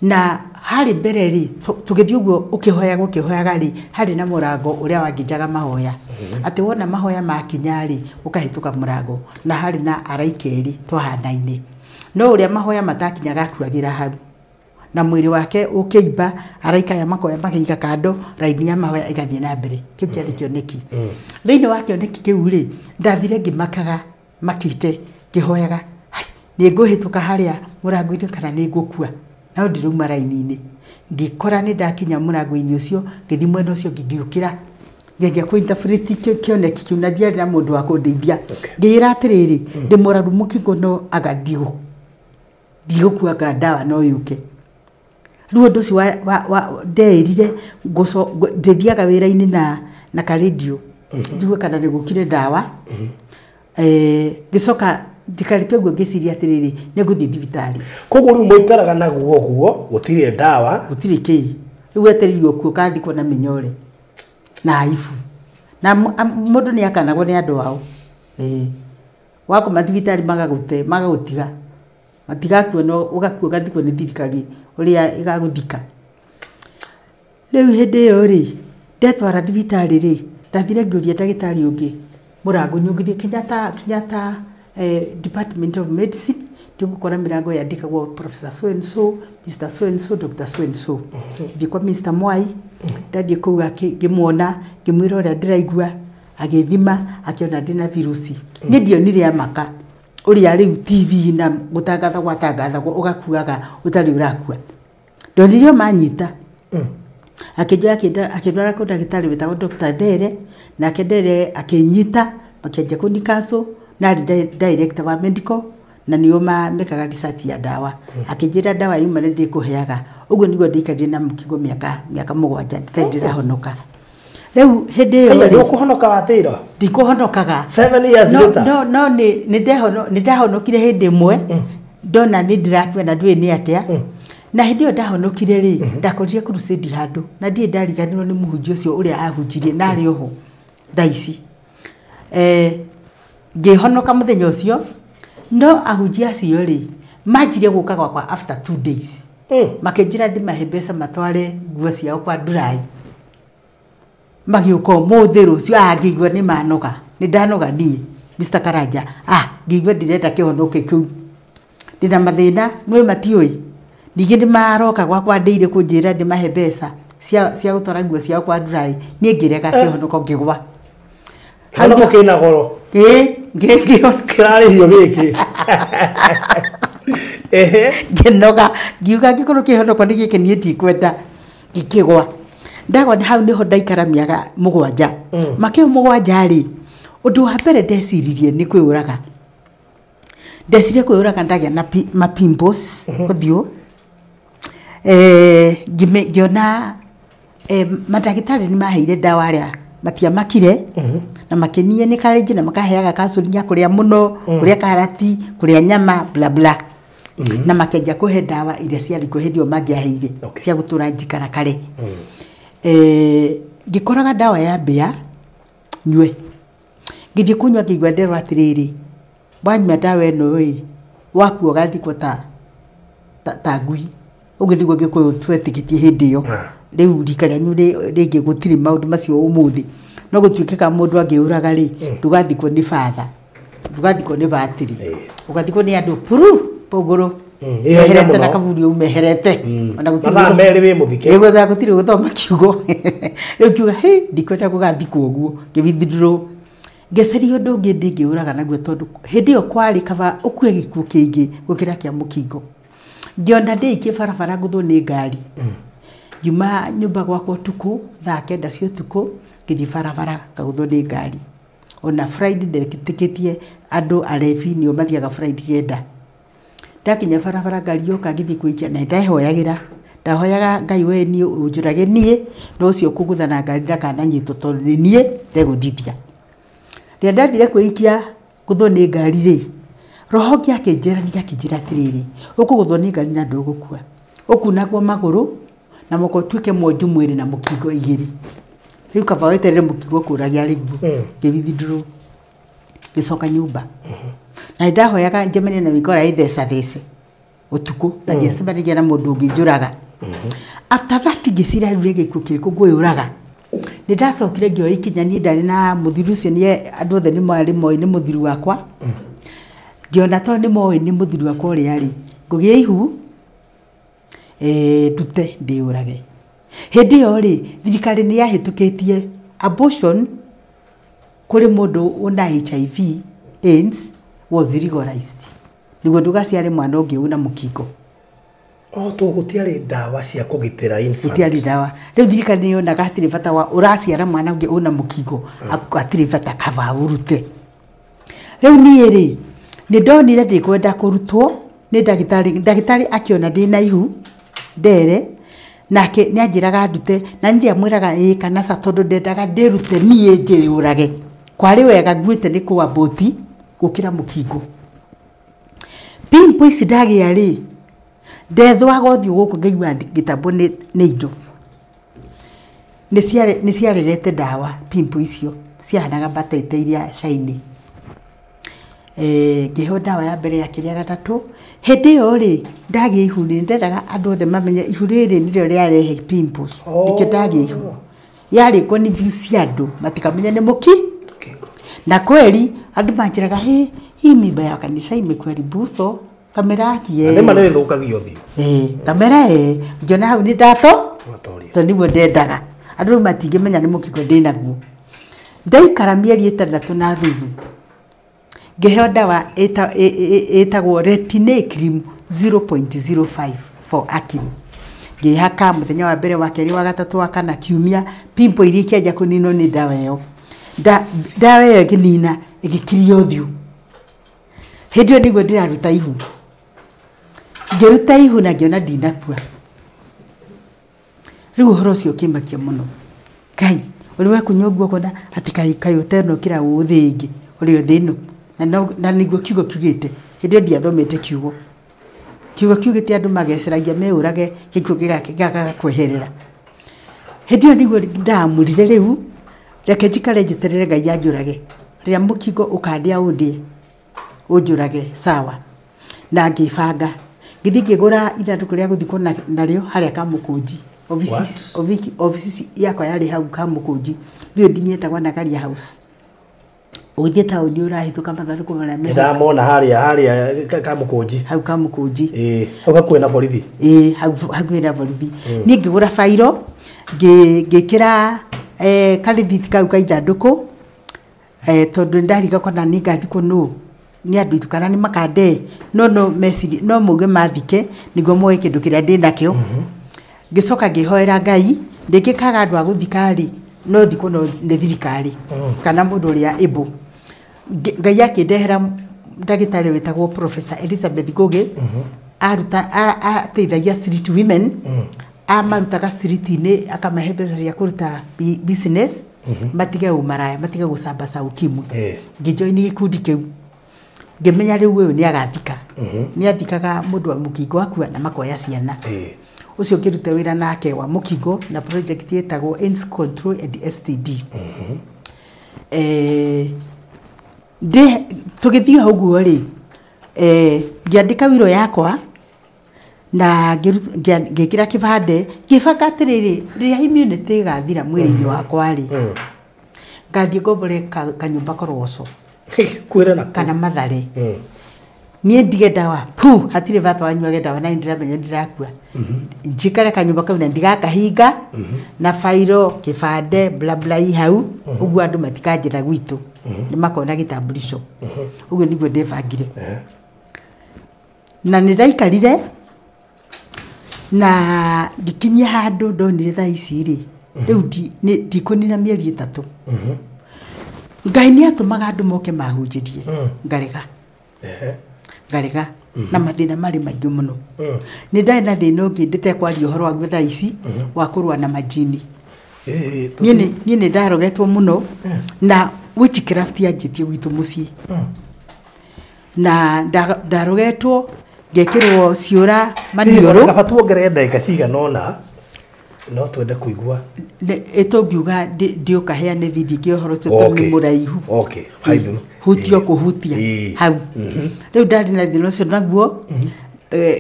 na hari mbere ri tugithio guo ukihoyaga ri hari na murango uria wangijaga mahoya ati wona mahoya makinyari ukahituka murango na hari na araikeri twahanaine no uria mahoya matakinyaga kuagira hau na mwiri wake ukiimba araika ya makoya makiiga kando raini ya mahoya igathie na mbere kiu kiari kioneki thiini wa kioneki kiu ri ndathire ngimakaga makite kihoyaga ni nguhituka haria murango-ini kana ni ngukua na ndiruma raini-ini ngikora ni ndakinya murango-ini ucio ngithi mwena ucio ngiukira ngianjia kuinterpret kioneki kiu na ndiari na mundu wa kundeithia ngira atiriri ndi muraru mukingo no agandigo ndigukua dawa no yuke riu undu ucio ndeirire ndithiaga wira-ini na ka radio njigue kana ni gukire dawa gicoka ndikarite guo ngiciria atiriri ni nguthie thibitari koguo riu muikaraga na guo gutire dawa gutire ki riu eteririo kuo kathikwo na minyore na aifu na mundu ni akanagwo ni andu ao wakoma thibitari magagutiga matigakuo no ugakua gathikwo ni thirikari uria igaguthika riu hindi iyo ri ndetwara thibitari ri ndathire ngiuria ndagitari ungi murango nyungithie Kenyatta Department of Medicine ndikukora mirango yandikagwo Professor so and so Mr so and so Dr so and so ndikwa Mr Mwai ndathie kuu ngimwona ngimwira uria ndiraigua agithima akiona ndina virusi ni ndionire ya maka uria riu TV na gutangathagwo ugakuaga utari urakua ndonire manyita akindwara kwa ndagitari wetagwo Dr Ndere na Ndere akinyita makianjia kunikaso na director wa medical na nio mekaga research ya dawa akijira dawa yuma ndi kuheaga uguo nigo ndikadie na mukigo miaka 7 ndirahonoka riu hindi yo ndio kuhonoka watira ndikuhonokaga 7 years later no ni ndahonokire hindi mwe ndona ni ndirakwe na ndwe ni atia na hindi yo ndahonokire ri ndakorire crusade handu na ndie ndariganirwo ni muhunji ucio uria ahunjirie na ari oho ndaici ngihonoka muthenya ucio no ahunjia acio ri manjire guka kwa after 2 days makenjira ndi mahembesa matware nguo ciao kwa Durai magiuko muthiru cio angigwa ni manoga ni ndanoga nie Mr Karanja ngigwa ndirenda kihonoke kiu ndina mathina nwe matioi ndige ndi maroka kwa ndeire kunjira ndi mahembesa cia gutwara nguo ciao kwa Durai nie ngirega kihonoko ngigwa handu kina goro kirari hiyo giki nginoga ngiuga ngikoro kihonoko ni giki nie ndikwenda ngikigwa ndagwa hau niho ndaikara miaga 7 makio 7 ri undu wa mbere ndeciririe ni kwiuraga ndecirie kwiuraga ndagia na pimples kuthio ngiona madagitari ni maheire dawa ria matia makire na makenie ni kareji na makaheaga kasuria kuria muno kuria karati kuria nyama bla bla na makenja kuhe dawa iria ciari kuhedio magiaheire cia gutura njikara kare ngikoraga dawa ya mbia nywe ngithie kunywa ngigwa nderwa atiriri wanywa dawa eno ri waku ugathikwo ta ngui ugu ndigwo ngikuyo twetikitie hindi yo riu rikaria nyure ringi gutiri maundu macio umuthi no gutuikeka mundu angiuraga ri ndugathikwo ni father ndugathikwo ni batiri ugathikwo ni andu puru pogoro meherete na kaburi umeherete ona gutiri meri wi muthike ego tha gutiri guthoma kiugo riu kiuga ndikwenda gugathikwo guo ngibithindiro ngecerio ndu ngi ndingiuraga naguo tondu hindi yo kwari kaba ukue gikuo kingi gukira kia mukingo ngiona ndiikie barabara guthu ni ngari juma nyumba gwakwa tuku thaa 9 cia tuku ngithi barabara kaguthu ni ngari ona Friday ndekitikitie andu arefi nio mathiaga Friday genda ndakinya barabara ngari yoka ngithi kwikia na ndahoyaga Ngai we ni unjurage nie no ucio kuguthana ngari ndakananyitwo tondu ni nie ndeguthithia ria ndathire kwikia guthu ni ngari ri roho giakenjera giakinjira tiriri ukugutho ni ngari na ndugukua ukunagwo maguru na moko tuike monju mwiri na mukingo igiri riu kaba weterere mukingo kuragia rigu ngibithinduru gicoka nyumba na ndahoyaga njemene na mikora ithesa these utuku na ndiacemanagia na mundu ngijuraga after that ngicira riu gikuo kiriku nguyuraga ni ndacokire ngio ikinya ni ndari na muthiru ucio ni andu othe ni mwari moi ni muthiru wakwa ngiona to ni moi ni muthiru wakwa uria ri ngugia ihu dute ndiurage hindi yo ri thirikari ni yahitukitie abortion kuri mundu una HIV AIDS was legalized nigo ndugaciare mwana ungi una mukingo to gutiari dawa cia kugitira infant gutiari dawa riu thirikari ni yonaga atiri bata wa uraciara mwana ungi una mukingo atiri bata kava urute riu ni ri ni ndonire ndikwenda kurutwo ni ndagitari akiona ndina ihu ndere nake ni anjiraga ndute na ndiamwiraga kana sa tondu ndendaga ndirute nie njiriurage kwari wega nguite ni kuwa boti gukira mukingo pimpo ici ndagia ri ndethwa gothio guku ngaigua gitambo ni indo ni ciarerete dawa pimpo icio ciahanaga batete iria shine ngiho dawa ya mbere ya kiria gatatu hindi yo ri ndagia ihu ni ndendaga andu othe mamenye ihu riri nirio riarehe pimples ndikio ndagia ihu yari ko ni view cia andu matikamenya ni muki na kweli andu manjiraga hii mimba ya kanisa imekweli buso kamera kie ande manene thukagio thio kamera ngiona hau ni ndato to niwe ndendaga andu matingimenya ni mukingo ndinaguo ndaikara mieri 6 na thuthu ngeheo dawa etagwo retinol cream 0.05 for acne ngihaka muthenya wa mbere wa keri wa gatatu wa kana kiumia pimpo iria kiaja kunino ni dawa yo dawa yo ginina igikirio thiu Hindi niguo ndiraruta ihu. Ngeruta ihu na ngiona ndinakua. Riu uhoro ucio kimakia muno. Kai, uri we kunyogwo kona ati kai uteno kira uthingi, uri uthino. Na niguo kiugo kiugite. Hindi ndiathomete kiugo. Kiugo kiugite andu mageceragia meurage gikuo gigaka kweherera. Hindi niguo ndamurire riu. Reke njikare njeterere Ngai anjurage. Ria mukingo ukandia undie. Unjurage sawa. Na ngibanga. Ngithi ngigura ithanduku ria guthikwo nario haria Kamukunji. Offices yakwa yari hau Kamukunji. Building yetagwa Nagaria House. Uthie tauni urahituka mathanduku maria me. Ndamona haria Kamukunji. Hau Kamukunji. Hau hakuhi na borithi. Hau hakuhi na borithi. Ni ngigura fairo ngikira karithiti kau ka ithanduku tondu ndariga kona ni ngathi kunu ni andu itu kana ni makande no message no muge mathike niguo moe kindu kiria ndinakio ngicoka ngihoera Ngai ndikikaga andu a guthikari no thiko no ni thirikari kana mundu uria ebo Ngai akindehera ndagitari wetagwo Professor Elizabeth Goge aruta ateithagia street women amarutaga street-ini akamahe mbeca cia kuruta business matige umaraya matige gucamba saukimu ngijoini gikundi kiu ngimenya riu uyu ni agathika ni athikaga mundu wa mukingo akua na makoya ciana ucio ngirute wira nake wa mukingo na project yetagwo AIDS Control and STD de tugithio hau guo ri ngiandika wiro yakwa na ngikira kibande gibanga atiriri riria immunity gathira mwiri-ini wakwa ri ngathie ngombore kanyumba koroco kwira na kana mathare nie ndige dawa hatire vatu wanyuage dawa na ndiramenya ndirakua njikare kanyumba kau na ndigakahinga na fairo kibande bla bla hau uguo andu matikanjira gwitu ni makona gitambulisho uguo niguo ndebangire na niraikarire na ndikinya handu ndonire thaa ici ri riu ndikunina mieri 3 Ngai ni atumaga andu moke mahunjirie ngarega na mathina mari maingi muno ni ndai na thina ungi ndite kwaria uhoro wa thaa ici wa kurua na majini nie ni ndarogetwo muno na witchcraft yanjitie gwitu mucii na ndarogetwo ngekirwo ciura manioro gabatu ngere ndagika cigana ona no twende kuigua etongiuga ndio kaheane video kiohoro tondu muraihu haiduru hutio kuhutia hau riu ndari na thino cio naguo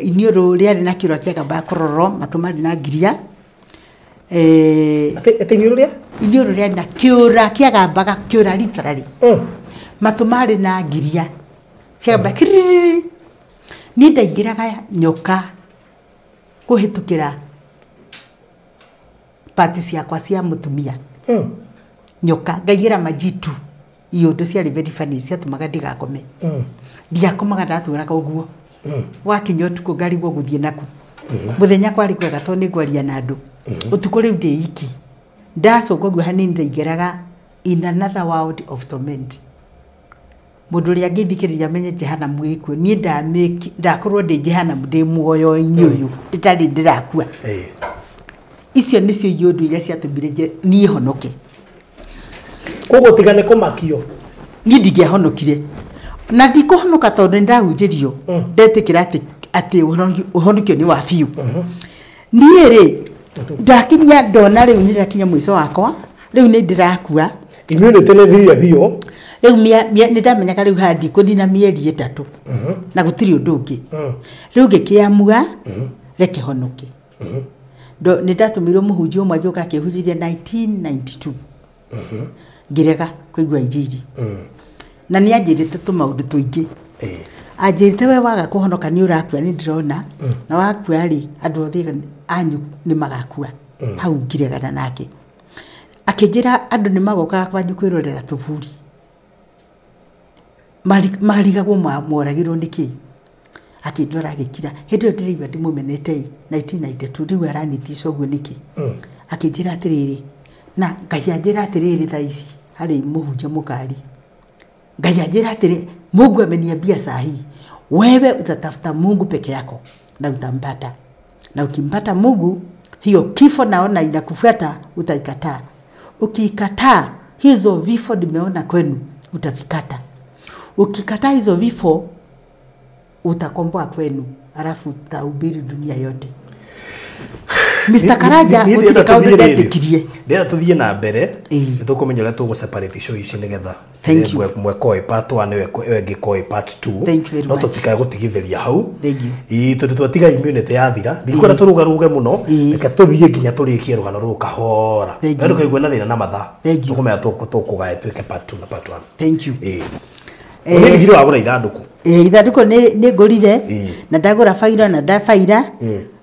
inioro riari na kiro kia kamba kororo matumari na ngiria ate inioro riari na kiura kia gamba kiura literally matumari na ngiria cia gamba ni ndaingiraga nyoka kuhitukira pati ciakwa cia mutumia nyoka ngaigira majitu iondu ciari very funny ciatumaga ndigakome ndiakomaga ndaturaga uguo wakinya utuku ngarigwo guthie naku muthenya kwari kwega to ni ngwaria na andu utuku riu ndi iki ndacungwa guo hanini ndaingiraga in another world of torment mundu ria ngithikiriria menye jehanamu gikuo nie ndakorwo ndi jehanamu ndi muoyo-ini uyu nditari ndirakua icio nicio iondu iria ciatumire nie honoke kogo tigane kumakio nie ndingehonokire na ndikuhonoka tondu ndahunjirio ndetikira ati uhonokio ni wa biu nie ri ndakinya ndona riu nirakinya mwico wakwa riu ni ndirakua immunity ni thiria biu riu ni ndamenya riu handi kunina mieri 3 na gutiri undu ungi riu ngikiamua reke honoke ni ndatumirwo muhunjia umwe agioka akihunjiria 1992 ngirega kuigua injiri na ni anjirite tu maundu tuingi anjirite we waga kuhonoka ni urakua ni ndirona na wakua ri andu othe anyu ni magakua hau ngiregana nake akinjira andu ni magoka kwanyu kwirorera tuburi marigagwo moragirwo niki akindora agikira hindi ndirigwa ndimumenete 1992 riu aranitisha uguo niki akinjira atiriri na Ngai anjira atiriri thaa ici hari muhunjia mukari Ngai anjĩra atĩrĩ, Mungu ameniambia saa hii wewe utatafuta Mungu peke yako na utampata, na ukimpata Mungu hiyo kifo naona inakufuata utaikataa. Ukikataa hizo vifo nimeona kwenu utavikata. Ukikataa hizo vifo utakomboa kwenu, alafu utahubiri dunia yote. Mr. Karaja utika uthetikirie ndera tuthie na mbere nitukumenya uria tugu separate show ici nigetha mweko part 1 wenge koi part 2 no tutikae gutigithiria hau tundu twatiga immunity yathira ndikora turugaruge muno reka tuthie nginya turikie rugano ru kahora ndu kaigua na thina na matha tukumenya tukugae twike part 2 na part 1. Thank you. Ni ngiro agura ithanduku ithanduku ni ngurire na ndagura faira na ndafaira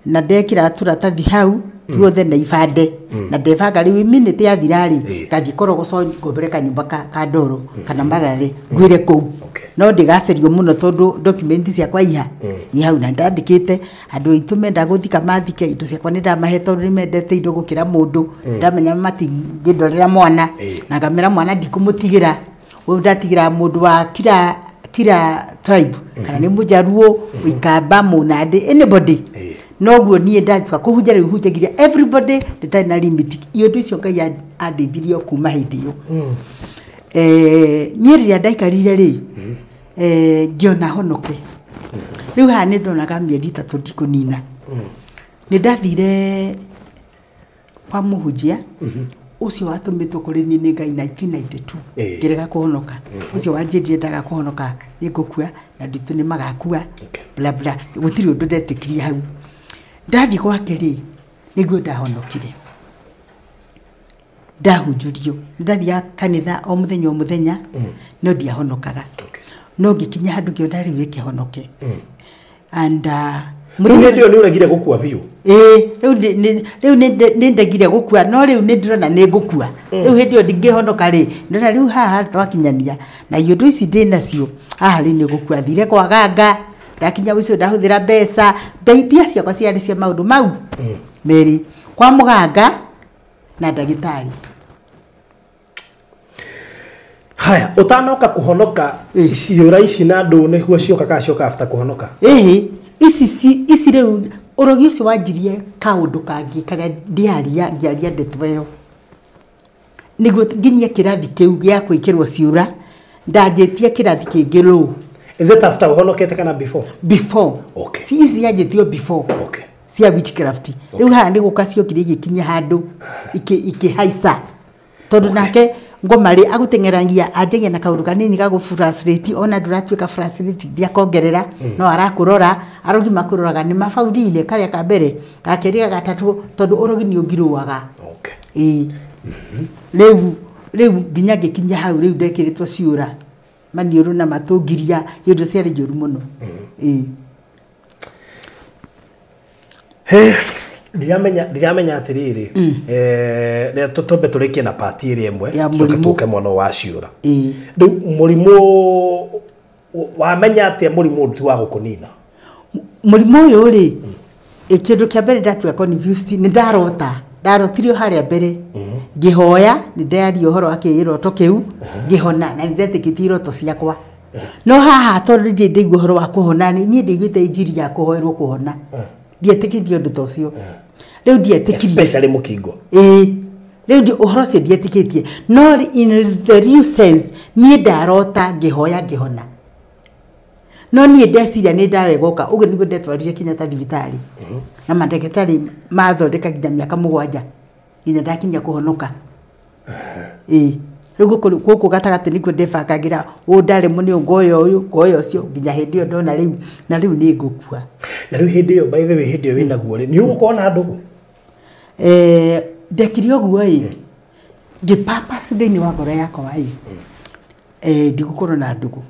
na ndekira turatathi hau tuothe na ibande na ndebanga riu minute ya thirari kathi korogoco ngombereka nyumba ka ndoro kana mathare ngwire kou no ndigacerio muno tondu document ciakwa iha hau na ndandikite andu itu menda guthika mathike indo ciakwa ni ndamaheto ni mendete indo gukira mundu ndamenya matingindorera mwana na ngamera mwana ndikumutigira we ndatigira mundu wa kira tribe kana ni mujaruo wikamba munade anybody no guo nie ndatuka kuhunja riu hunjagiria everybody ndetari na limit iyo ndu icio Ngai andeithirie kuma hindi yo nie riria ndaikarire ri ngiona honoke riu ha ni ndonaga mieri 3 ndikunina ni ndathire kwa muhunjia ucio watumitwo kuri ni Ngai 1992 ngirega kuhonoka ucio wanjindie ndaga kuhonoka ngukua na nditu ni magakua bla bla gutiri undu ndetikirie hau ndathi gwake ri niguo ndahonokire ndahunjurio ndathia kanitha o muthenya no ndiahonokaga no ngikinya handu ngiona riu ikihonoke and Muriu ndio ni uragire gukua biu riu ni ndagire gukua no riu ni ndirona ni gukua riu hindi o ndingihonoka ri ndona riu haha twakinyania na iyo ndu ici ndinacio haha ri ni gukua thire kwa ganga ndakinya ucio ndahuthira mbeca mbia ciakwa ciarĩ cia maundu mau meri kwa muganga na ndagitari. Haya utanoka kuhonoka ciura ici na ndu ni huo cioka ka cioka after kuhonoka isi riu urogi ucio wanjirie kaundu kangi kana ndiaria ngiaria ndeto iyo niguo nginyia kirathi kiu gia kwikirwo ciura ndanjitie kirathi kingi ru. Is it after uhonokete kana before? Before. Okay. Si isi yanjitio before. Okay. Cia witchcraft. Riu ha ni gukacio kirigi kinya handu iki haisa. Tondu nake ngomari agutengeragia ajenye na kaundu kanini ga gufrustrate ona nduratwika frustrate dia kongerera no arakurora arogi makuroraga ni mafaudile karia ka mbere gakeria gatatu tondu urogi ni ungiruaga. Okay. Riu nginya gikinya hau riu ndekiritwo ciura maniuru na matungiria indo ciari njuru muno ndiramenya atiriri tutombe turikie na party iri imwe tuke mwana wa ciura riu murimu wamenya atia murimu ndu wa gukunina murimu uyu ri ikindu kia mbere ndatuka confused ni ndarotirio haria mbere ngihoya ni ndari uhoro akiiroto kiu ngihona na ndetikitie iroto ciakwa no haha tondu ndindigwa uhoro wa kuhona ni ndigwite injiri ya kuhoerwo kuhona ndietikirie undu tocio riu ndietikirie especially mukingo riu uhoro cio ndietikirie no in the real sense ni ndarota ngihoya ngihona no ni ndeciria ni ndawe goka ugu niguo ndetwarire kinya ta thibitari na mandagitari mathondeka nginya miaka 7 nginya ndakinya kuhonoka riu guku gatagati niguo ndebangagira ndari muni ngoyo uyu ngoyo ucio nginya hindi iyo ndona riu na riu ni ngukua na riu hindi iyo by the way hindi iyo wina guo ni ugukona ndugu ndekiri oguo ngipurpose thini wa ngoro yakwa ndigukorwo na ndugu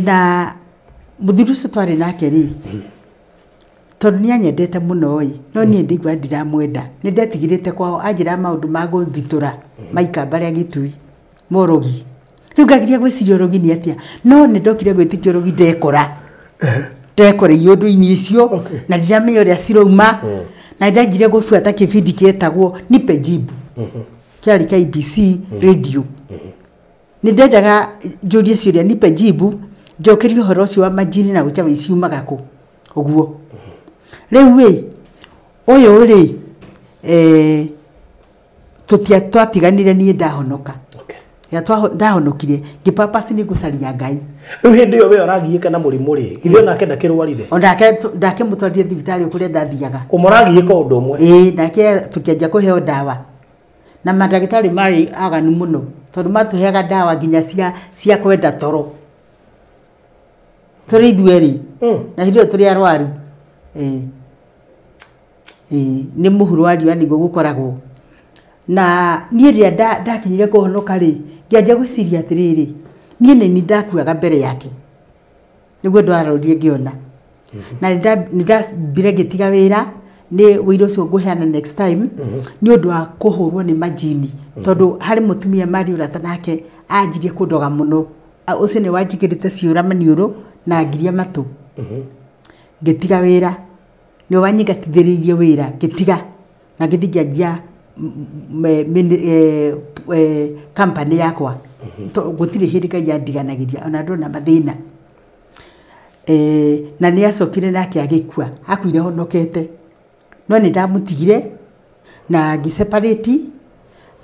na muthuri ucio twari nake ri tondu ni anyendete muno no ni ndigwa ndiramwenda ni ndetigirite kwao anjira maundu ma guthitura maikamba ria gitui morogi riu ngagiria gwiciria rogi ni atia no ni ndokire gwitikia rogi ndekora iundu-ini icio na ndiramenya uria cirauma na ndanjire gubuata kibindi kietagwo nipe jibu kiari KBC radio Nĩ ndendaga njũrie ciũria nipe jibu njokerie ũhoro ũcio wa majini na gũcha wĩciumaga kũ ũguo. Rĩu wĩ ũyũ rĩ twatiganire niĩ ndahonoka. Ya ndahonokire ngĩpapasi nĩ gũcaria Ngai. Rĩu hĩndĩ ĩyo we ũragiĩka na mũrimũ rĩ ithuĩ nake ndakĩrwarire. Ndakĩmũtwarire thibitarĩ kũrĩa ndathiaga. Kũmũragiĩka ũndũ ũmwe. Nake tũkĩanjia kũheo ndawa na mandagĩtarĩ marĩ aganu mũno tondũ matũheaga ndawa nginya cia kwenda toro. Tũrĩ ithuĩ rĩ na hĩndĩ ĩyo tũrĩ arwaru. Nĩ mũhuro wa riũa nĩguo gũkoragwo. Na niĩ rĩrĩa ndakinyire kũhonoka rĩ ngĩanjia gwĩciria atĩrĩrĩ niĩ nĩ ndakuaga mbere yake nĩguo ndwarorire ngĩona na nĩndambire ngĩtiga wĩra nĩ wĩra ũcio ngũheana next time nĩ ũndũ wa kũhũrwo nĩ majini tondũ harĩ mũtumia Mariũrata nake anjirie kũndoga mũno ũcio nĩ wanjigĩrĩte ciũra maniũrũ na ngiria matũ ngĩtiga wĩra nĩ wanyingatithĩrĩirie wĩra ngĩtiga na ngĩthiĩ ngĩanjia company yakwa gũtirĩ hĩndĩ Ngai yandiganagĩria ona ndona mathĩna na nĩ acokire nake agĩkua akuire honokete no nĩ ndamũtigire na ngĩseparate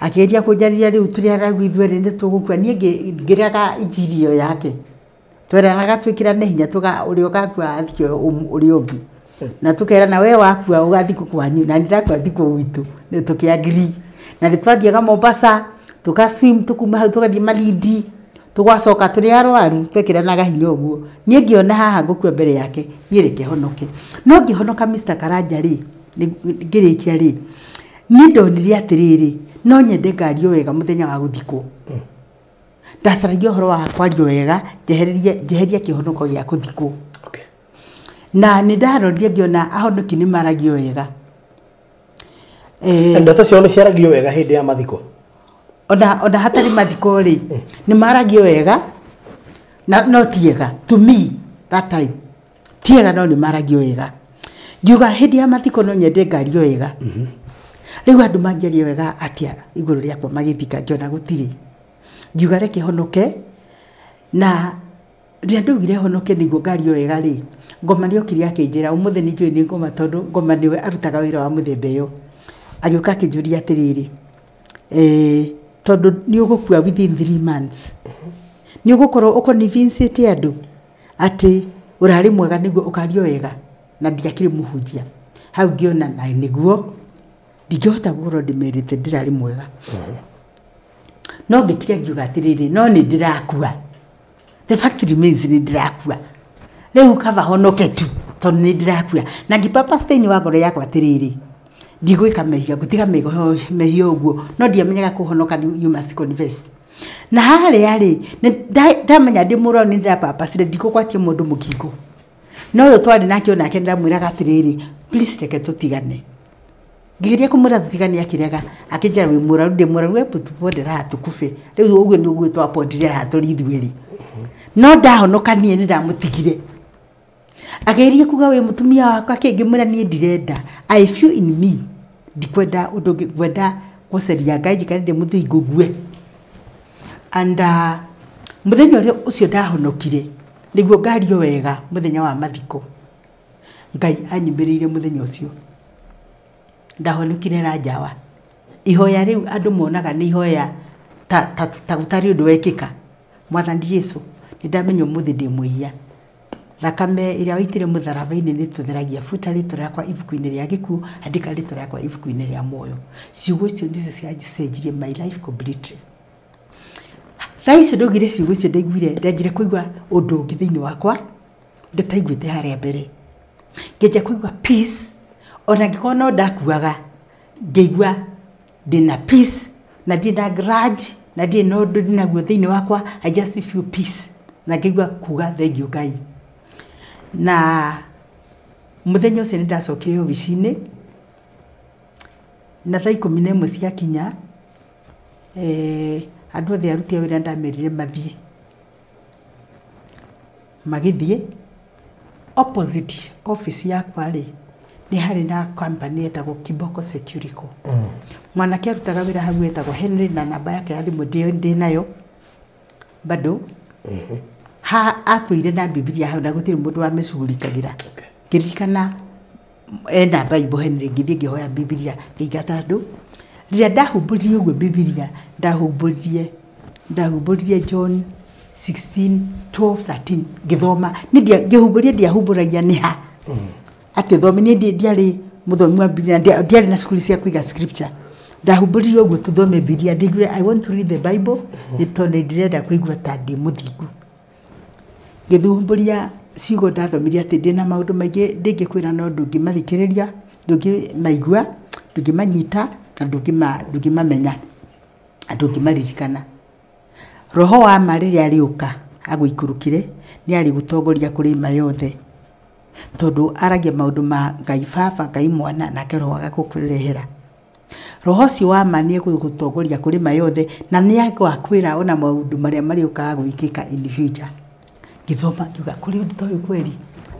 akĩgeria kũnjarĩria rĩu tũrĩ aragu ithuerĩ nĩ tũgũkua niĩ ngĩraga injiri ĩyo yake tweranaga twĩkĩrane hinya ũrĩa ũgakua athikio ũrĩa ũngĩ na tũkerana we wakua ũgathikwo kwanyu na ndakua thikwo gwitũ nĩ tũkĩagiri na nĩtwathiaga Mombasa tũka-swim tũkuma hau tũgathiĩ Malindi tũgwacoka tũrĩ arwaru twekĩranaga hinya ũguo niĩ ngĩona haha ngũkua mbere yake niĩ reke honoke no ngĩhonoka Mr. Karanja rĩ ngĩrĩkia rĩ niĩ ndonire atĩrĩrĩ no nyende ngario wega mũthenya wa gũthikwo ndacaragia ũhoro wa kwario wega njeheria kĩhonoko gĩa gũthikwo na nĩ ndarorire ngĩona ahonoki nĩ maragio wega ndeto ciao nĩ ciaragio wega hĩndĩ ya mathiko ona hatarĩ mathiko rĩ nĩ maragio wega no tiega to me that time tiega no nĩ maragio wega ngiuga hĩndĩ ya mathiko no nyende ngario wega rĩu andũ manjaria wega atĩa igũrũ rĩakwa magĩthika ngĩona gũtirĩ ngiuga reke honoke na rĩrĩa ndaugire honoke nĩguo ngario wega rĩ Ngoma nĩokire akĩnjĩra ũmũthĩ nĩ njũĩ nĩ Ngoma tondũ Ngoma nĩwe arutaga wĩra wa mũthemba ĩyo agĩũka akĩnjũria atĩrĩrĩ tondũ nĩ ũgũkua within 3 months nĩ ũgũkorwo ũkonvincĩte andũ atĩ ũrarĩ mwega nĩguo ũkario wega na ndiakĩrĩ mũhunjia hau ngĩona na nĩguo ndingĩhota gũkorwo ndĩmerĩte ndĩrarĩ mwega no ngĩkira ngiuga atĩrĩrĩ no nĩ ndĩrakua the fact remains nĩ ndĩrakua rĩu kaba honoke tu tondũ nĩ ndĩrakua na ngĩpapa stain wa ngoro yakwa atĩrĩrĩ ndigwĩka mehia gũtiga mehia ũguo no ndiamenyaga kũhonoka you must confess na harĩa rĩ ndamenya ndĩ mũrwaru nĩ ndapapacire ndikũgwatia mũndũ mũkingo no ũyũ twarĩ nake onake ndamwĩraga atĩrĩrĩ please reke tũtigane ngĩgeria kũmwĩra tũtigane akĩrega akĩnjĩra wĩ mũrwaru ndĩ mũrwaru we putupondera hatũkufe rĩu ũguo nĩ ũguo twapondire hatũrĩ ithuerĩ no ndahonokanie nĩ ndamũtigire akĩgeria kuga wĩ mũtumia wakwa akĩngĩmwĩra niĩ ndirenda I feel in me ndikwenda ũndũ ngwenda gũcaria Ngai njikare ndĩ mũthingu ngue and mũthenya ũcio ndahonokire nĩguo ngario wega mũthenya wa mathiko Ngai anyimĩrĩire mũthenya ũcio ndahonokire Ranjawa ihoya rĩu andũ monaga nĩ ihoya ta gũtarĩ ũndũ wekĩka Mwathani Yesu nĩ ndamenya ũmũthĩ ndĩ mwĩhia thakame ĩrĩa waitire mũtharaba-inĩ nĩ tũtheragia futa rĩtwa rĩakwa ibuku-inĩ rĩa gĩkuũ andĩka rĩtwa rĩakwa ibuku-inĩ rĩa muoyo ciugo icio ndicio ciacenjirie my life completely thaa icio ndaugire ciugo icio ndaiguire ndanjire kũigua ũndũ ũngĩ thĩinĩ wakwa ndataiguĩte harĩa mbere ngĩanjia kũigua peace ona ngĩkorwo no ndakuaga ngĩigua ndĩna peace na ndĩna grudge na ndĩ na ũndũ ndĩnaguo thĩinĩ wakwa I just feel peace na ngĩigua kuga thengiũ Ngai na mũthenya ũcio nĩ ndacokire obici-inĩ na thaa 11 ciakinya andũ othe aruti a wĩra ndamerire mathiĩ magĩthiĩ opposite office yakwa rĩ nĩ harĩ na company yetagwo Kiboko Securico mwanake arutaga wĩra hau yetagwo Henry na namba yake ya thimũ ndĩ nayo bado ha atwire na Biblia hau na gutiri mundu wa mecurikagira ngirikana ena Bible Henry ngithie ngihoya Biblia ngĩingata andu rĩrĩa ndahumburie ũguo Biblia ndahumburie John 16 12 13 ngĩthoma ngĩhumburia ndiahumburagia nĩ ha ati thomi nĩ ndiarĩ muthomi wa Biblia ndiarĩ na cukuru cia kũiga scripture ndahumburie ũguo tuthome Biblia ndigire I want to read the Bible nĩtondũ ndirenda kũigua ta ndĩ mũthingu ngĩthumburia ciugo ndathomirie atĩ ndĩna maũndũ maingĩ ndĩngĩkwĩra no ndũngĩmathikĩrĩria ndũngĩmaigua ndũngĩmanyita na ndũngĩmamenya ndũngĩmaririkana roho wa ma rĩrĩa arĩũka agũikũrũkire nĩ arĩ gũtongoria kũrĩ ma yothe tondũ aragia maũndũ ma Ngai Baba Ngai Mwana na Roho agakũrehera roho ũcio wa ma nĩ egũgũtongoria kũrĩ ma yothe na nĩ agwakwĩra ona maũndũ marĩa marĩũkaga gwĩkĩka in future ngĩthoma ngiuga kũrĩ ũndũ ta ũyũ kweri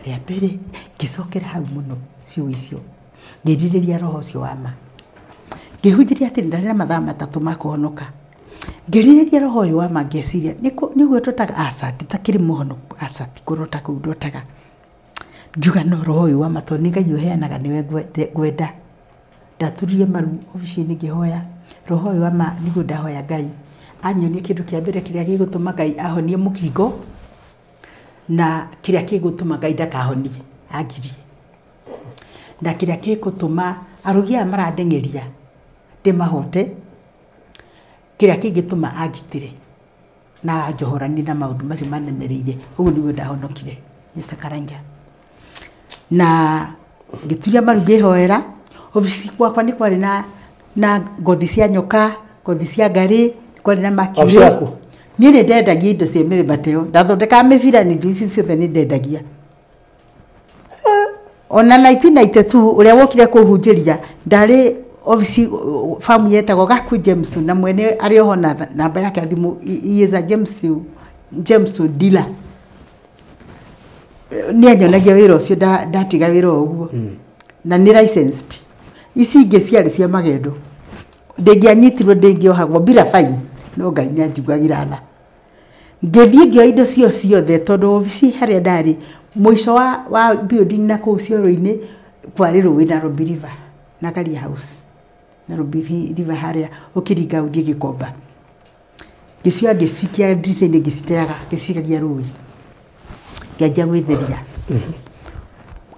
rĩa mbere ngĩcokera hau mũno ciugo icio ngĩrirĩria roho ũcio wa ma ngĩhunjirie atĩ ndarĩ na mathaa matatũ ma kũhonoka ngĩrirĩria roho ũyũ wa ma ngĩciria nĩguo tũtaga aca nditakĩrĩ mũhonoku aca tikũrota kũu ndotaga ngiuga no roho ũyũ wa ma tondũ nĩ Ngai ũheanaga nĩwe ngwenda ndaturirie maru obici-inĩ ngĩhoya roho ũyũ wa ma nĩguo ndahoya Ngai anyonie kĩndũ kĩa mbere kĩrĩa gĩgũtũma Ngai ahonie mũkingo na kĩrĩa kĩgũtũma Ngai ndakahonie angirie na kĩrĩa gĩgũtũma arugi aya marandengeria ndĩmahote kĩrĩa kĩngĩtũma angitĩre na njohorani na maũndũ macio manemereire ũguo nĩguo ndahonokire Mr. Karanja na ngĩturia maru ngĩhoera obici gwakwa nĩ kwarĩ na ngothi cia nyoka ngothi cia ngarĩ kwarĩ na makiũ niĩ nĩ ndendagia indo cia mĩthemba ta ĩyo ndathondekaga mĩbira nĩ indo ici ciothe nĩ ndendagia ona 1992 ũrĩa wokire kũhunjĩria ndarĩ obici famu yetagwo Gaku James na mwene arĩ oho na namba yake thimũ he is a James dealer nĩ anyonagia wĩra ũcio ndatiga wĩra ũguo na nĩ licensed ici ingĩ ciarĩ cia magendo ndĩngĩanyitirwo ndĩngĩohagwo bila fine no Ngai nĩ anjiguagĩra tha ngĩthiĩ ngĩoya indo ciothe tondũ obici harĩa ndarĩ mũico wa building na kũu cioro-inĩ kwarĩ rũĩ Nairobi River na Karia House Nairobi River harĩa ũkĩringa ũthiĩ Gĩkomba ngĩcioya ngĩcikia ndirica-inĩ ngĩciteaga ngĩcikagia rũĩ ngĩanjia gwĩtheria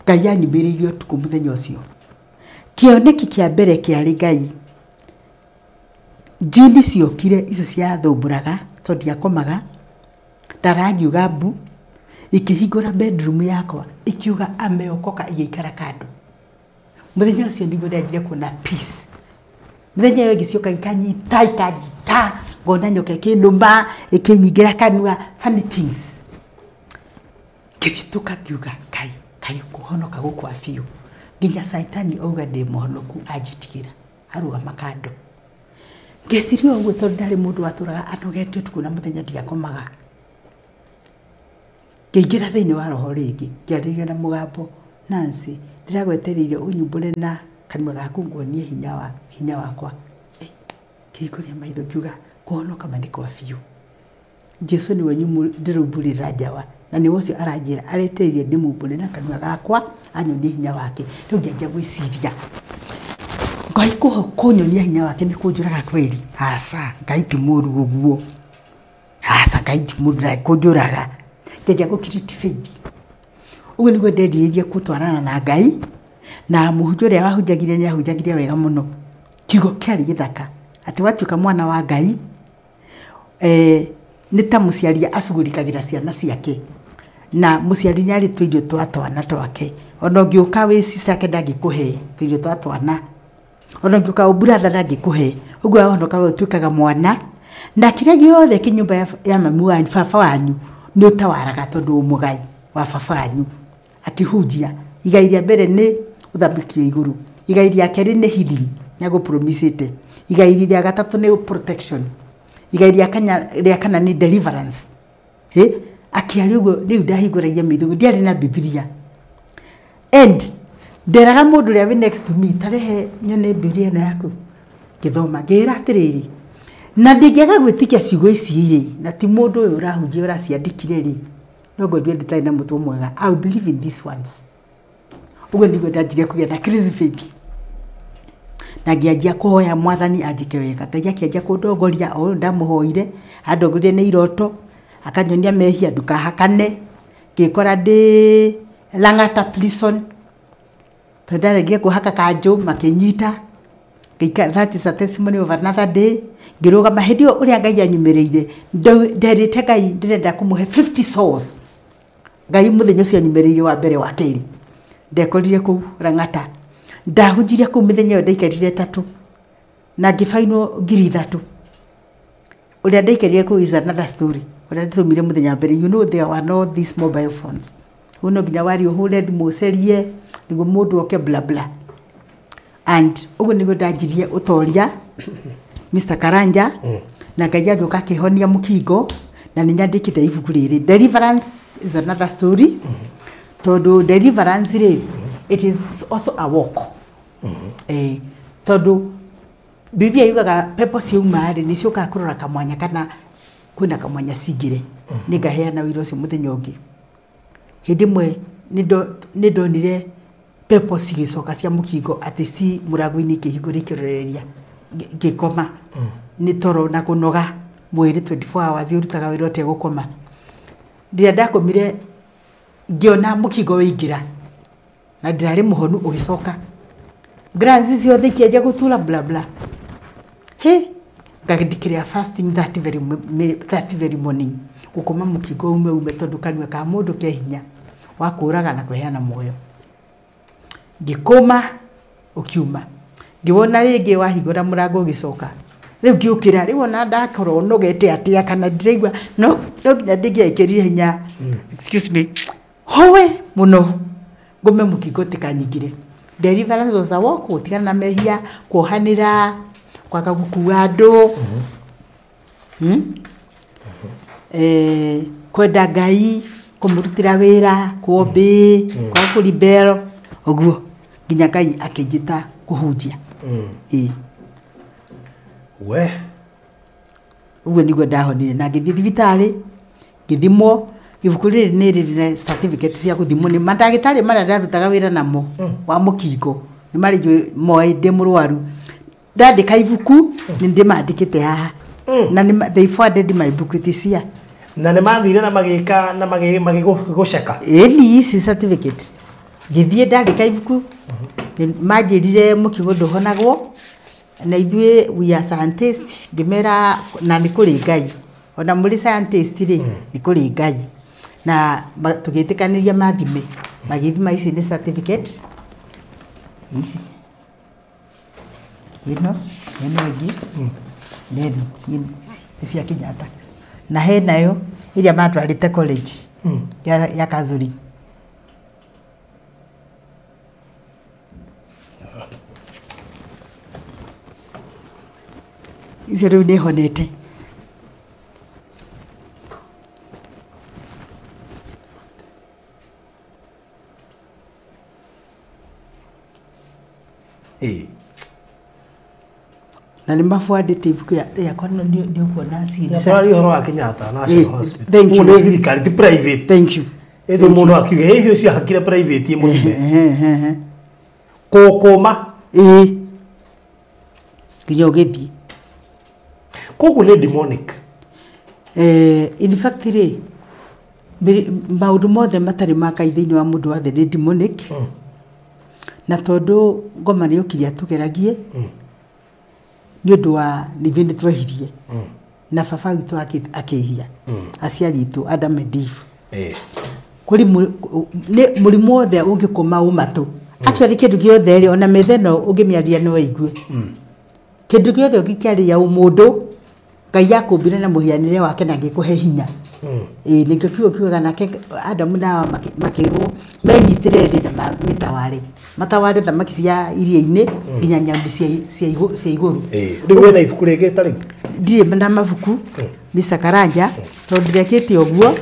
Ngai anyumĩrĩirie ũtukũ mũthenya ũcio kĩoneki kĩa mbere kĩarĩ Ngai njini ciokire icio ciathumbũraga tondũ ndiakomaga ndarangiuga mbu ikĩhingũra bedroom yakwa ikiuga ameokoka igĩikara kando mũthenya ũcio nĩguo ndĩanjire kuona peace mũthenya ũyũ ngĩcioka ikanyita ngona nyoka ĩkĩnũma ĩkĩnyingĩra kanua funny things ngĩthitũka ngiuga Ngai kũhonoka gũkwa biũ nginya Saitani auga ndĩ mũhonoku anjitigĩra arũgama kando ngĩciria ũguo tondũ ndarĩ mũndũ watũraga anogete ũtukũ na mũthenya ndiakomaga ngĩingĩra thĩinĩ wa roho rĩngĩ ngĩarĩria na mũgambo Nancy ndĩragwetereire ũnyumbũre na kanua gaku nguonie hinya wakwa ngĩikũria maitho ngiuga kũhonoka ma nĩ kwa biũ Jesu nĩwe ndĩrũmbũrĩra njawa na nĩ ũcio aranjĩra aretereire ndĩmumbũre na kanua gakwa anyonie hinya wake rĩu ngĩanjia gwĩciria Ngai kũnyonia hinya wake nĩ kũnjũraga kweri aca Ngai ti mũũru ũguo aca Ngai ti mũũru kũnjũraga ngĩanjia gũkiriti faith ũguo nĩguo ndendirĩirie gũtwarana na Ngai na mũhunjia ũrĩa wahunjagire nĩ ahunjagire wega mũno kiugo kĩarĩ gĩthaka atĩ watuĩka mwana wa Ngai nĩ ta mũciari acugurikagĩra ciana ciake na mũciari nĩ arĩ tũirio twa twana twake ona ũngĩũka wĩ cicake ndangĩkũhe tũirio twa twana ona ũngĩũka ũburatha ndangĩkũhe ũguo ahonoka ũtuĩkaga mwana na kĩrĩa gĩothe kĩnyũmba ya mamu wanyu baba wanyu nĩ ũtawaraga tondũ mũgai wa baba wanyu akĩhunjia igai rĩa mbere nĩ ũthamaki wa igũrũ igai rĩa kerĩ nĩ healing nĩ agũpromisĩte igai rĩa gatatũ nĩ protection igai rĩa kana nĩ deliverance akĩaria ũguo rĩu ndahingũragia maitho ndiarĩ na Biblia and nderaga mũndũ ũrĩa wĩ next to me tarehe nyone Biblia ĩno yaku ngĩthoma ngĩra atĩrĩrĩ na ndingĩaga gwĩtĩkia ciugo ici rĩ na ti mũndũ ũyũ ũrahunjia ũraciandĩkire rĩ no ngwendua ndĩtarĩ na mũtwe mwega I will believe in these ones ũguo nĩguo ndanjirie kũgĩa na crazy baby na ngĩanjia kũhoya mwathani anjĩke wega Ngai akĩanjia kũndongoria o ndamũhoire andongoria nĩ iroto akanyonia mehia ndukahakane ngĩkora ndĩ Lang'ata prison tondũ kuhaka kanjũ makĩnyita that is a testimony of another day ngĩrũgama hĩndĩ ĩyo ũrĩa Ngai anyumĩrĩire nderĩte Ngai ndĩrenda kũmũhe 50 souls Ngai mũthenya ũcio anyumĩrĩire wa mbere wa kerĩ ndekorire kũu Lang'ata ndahunjirie kũu mĩthenya ĩyo ndaikarire 3 na ngĩbainwo 3,000 ũrĩa ndaikarire kũu is another story ũrĩa ndĩtũmire mũthenya wa mbere you know there were no these mobile phones no nginya wari ũhũre thimũ ũcerie nĩguo mũndũ oke bla bla and ũguo nĩguo ndanjirie ũtoria Mr. Karanja na Ngai agĩũka akĩhonia mũkingo na nĩ nyandĩkĩte ibuku rĩrĩ Deliverance is another story tondũ deliverance rĩ it is also a walk tondũ Biblia yugaga pepo ciuma rĩ nĩ ciokaga kũrora kamwanya kana kwĩna kamwanya cingire nĩ ngaheana wĩra ũcio mũthenya ũngĩ hĩndĩ ĩmwe nĩ ndonire pepo cigĩcoka cia mũkingo atĩ ci mũrango-inĩ kĩhingũre kĩroreria ngĩkoma nĩ toro na kũnoga mwĩrĩ 24 hours ũrutaga wĩra ũtegũkoma rĩrĩa ndakomire ngĩona mũkingo wĩingĩra na ndirarĩ mũhonu ũgĩcoka glands ciothe ikĩanjia gũtura bla bla ngagĩndĩkĩrĩra fasting that very morning gũkoma mũkingo ume tondũ kanua ka mũndũ ke hinya wa kũraga na kũheana muoyo ngĩkoma ũkiuma ngĩwona rĩngĩ wahingũra mũrango ũgĩcoka rĩu ngĩũkĩra rĩu ona ndakorwo nogete atĩa kana ndiraigua no nginya ndingĩaikĩrire hinya excuse me howe mũno ngome mũkingo tĩkanyingire deliverance was a walk gũtigana na mehia kuohanĩra kwaga gũkua andũ kwenda Ngai kũmũrutĩra wĩra kuombi kwa kũribel ũguo nginya Ngai akĩnjĩta kũhunjia we ũguo nĩguo ndahonire na ngĩthiĩ thibitarĩ ngĩthimwo ibuku rĩrĩ nĩ rĩrĩ certificate cia gũthimwo nĩ mandagĩtarĩ marĩa ndarutaga wĩra namo wa mũkingo nĩ marĩ njũĩ moĩ ndĩ mũrwaru ndandĩka ibuku nĩ ndĩmandĩkĩte haha na they forwarded my book it is here na nĩ mathire na magĩka na magĩgũceka ĩni ici certificate ngĩthiĩ ndandĩka ibuku manjĩrire mũkingo ndũhonagwo na ithuĩ we are scientists ngĩmera na nĩ kũrĩ Ngai ona mũrĩ scientist rĩ nĩ kũrĩ Ngai na tũgĩtĩkanĩria mathime magĩthima ici nĩ certificate ici ĩno ĩngĩ neno cia Kenyatta na he nayo iria matwarĩte college ya Kazuri icio rĩu nĩ honete na nĩ mabuandĩte ibuku yakwa nĩ ũkuona series ya ũhoro wa Kenyatta National Hospital mũndũ thirikari ti private thank you ĩndĩ mũndũ akiuga ĩhĩ ũcio hakire private mũthime kũkũma nginya ũgĩthiĩ koguo nĩ demonic in fact rĩ maũndũ mothe matarĩ ma Ngai thĩinĩ wa mũndũ wothe nĩ demonic na tondũ ngoma nĩ ũkiria tũgeragie nĩ ũndũ wa nĩve nĩ twehirie na baba witũ akĩhia aciari itũ Adam and Eve kũrĩ mũrimũ wothe ũngĩkoma ũmatũ actually kĩndũ gĩothe rĩ ona metha ĩno ũngĩmĩaria no aigue kĩndũ gĩothe ũngĩkĩaria mũndũ Ngai yakũmbire na mũhianĩre wake na ngĩkũhe hinya nĩkĩo kiugaga nake Adamu na makĩrwo menyitĩre thĩ na mataware thamaki cia iria-inĩ nginya nyamũ cia igũrũ rĩu wĩna ibuku rĩngĩ ta rĩu ndirĩ na mabuku Mr. Karanja tondũ ndĩrekĩte ũguo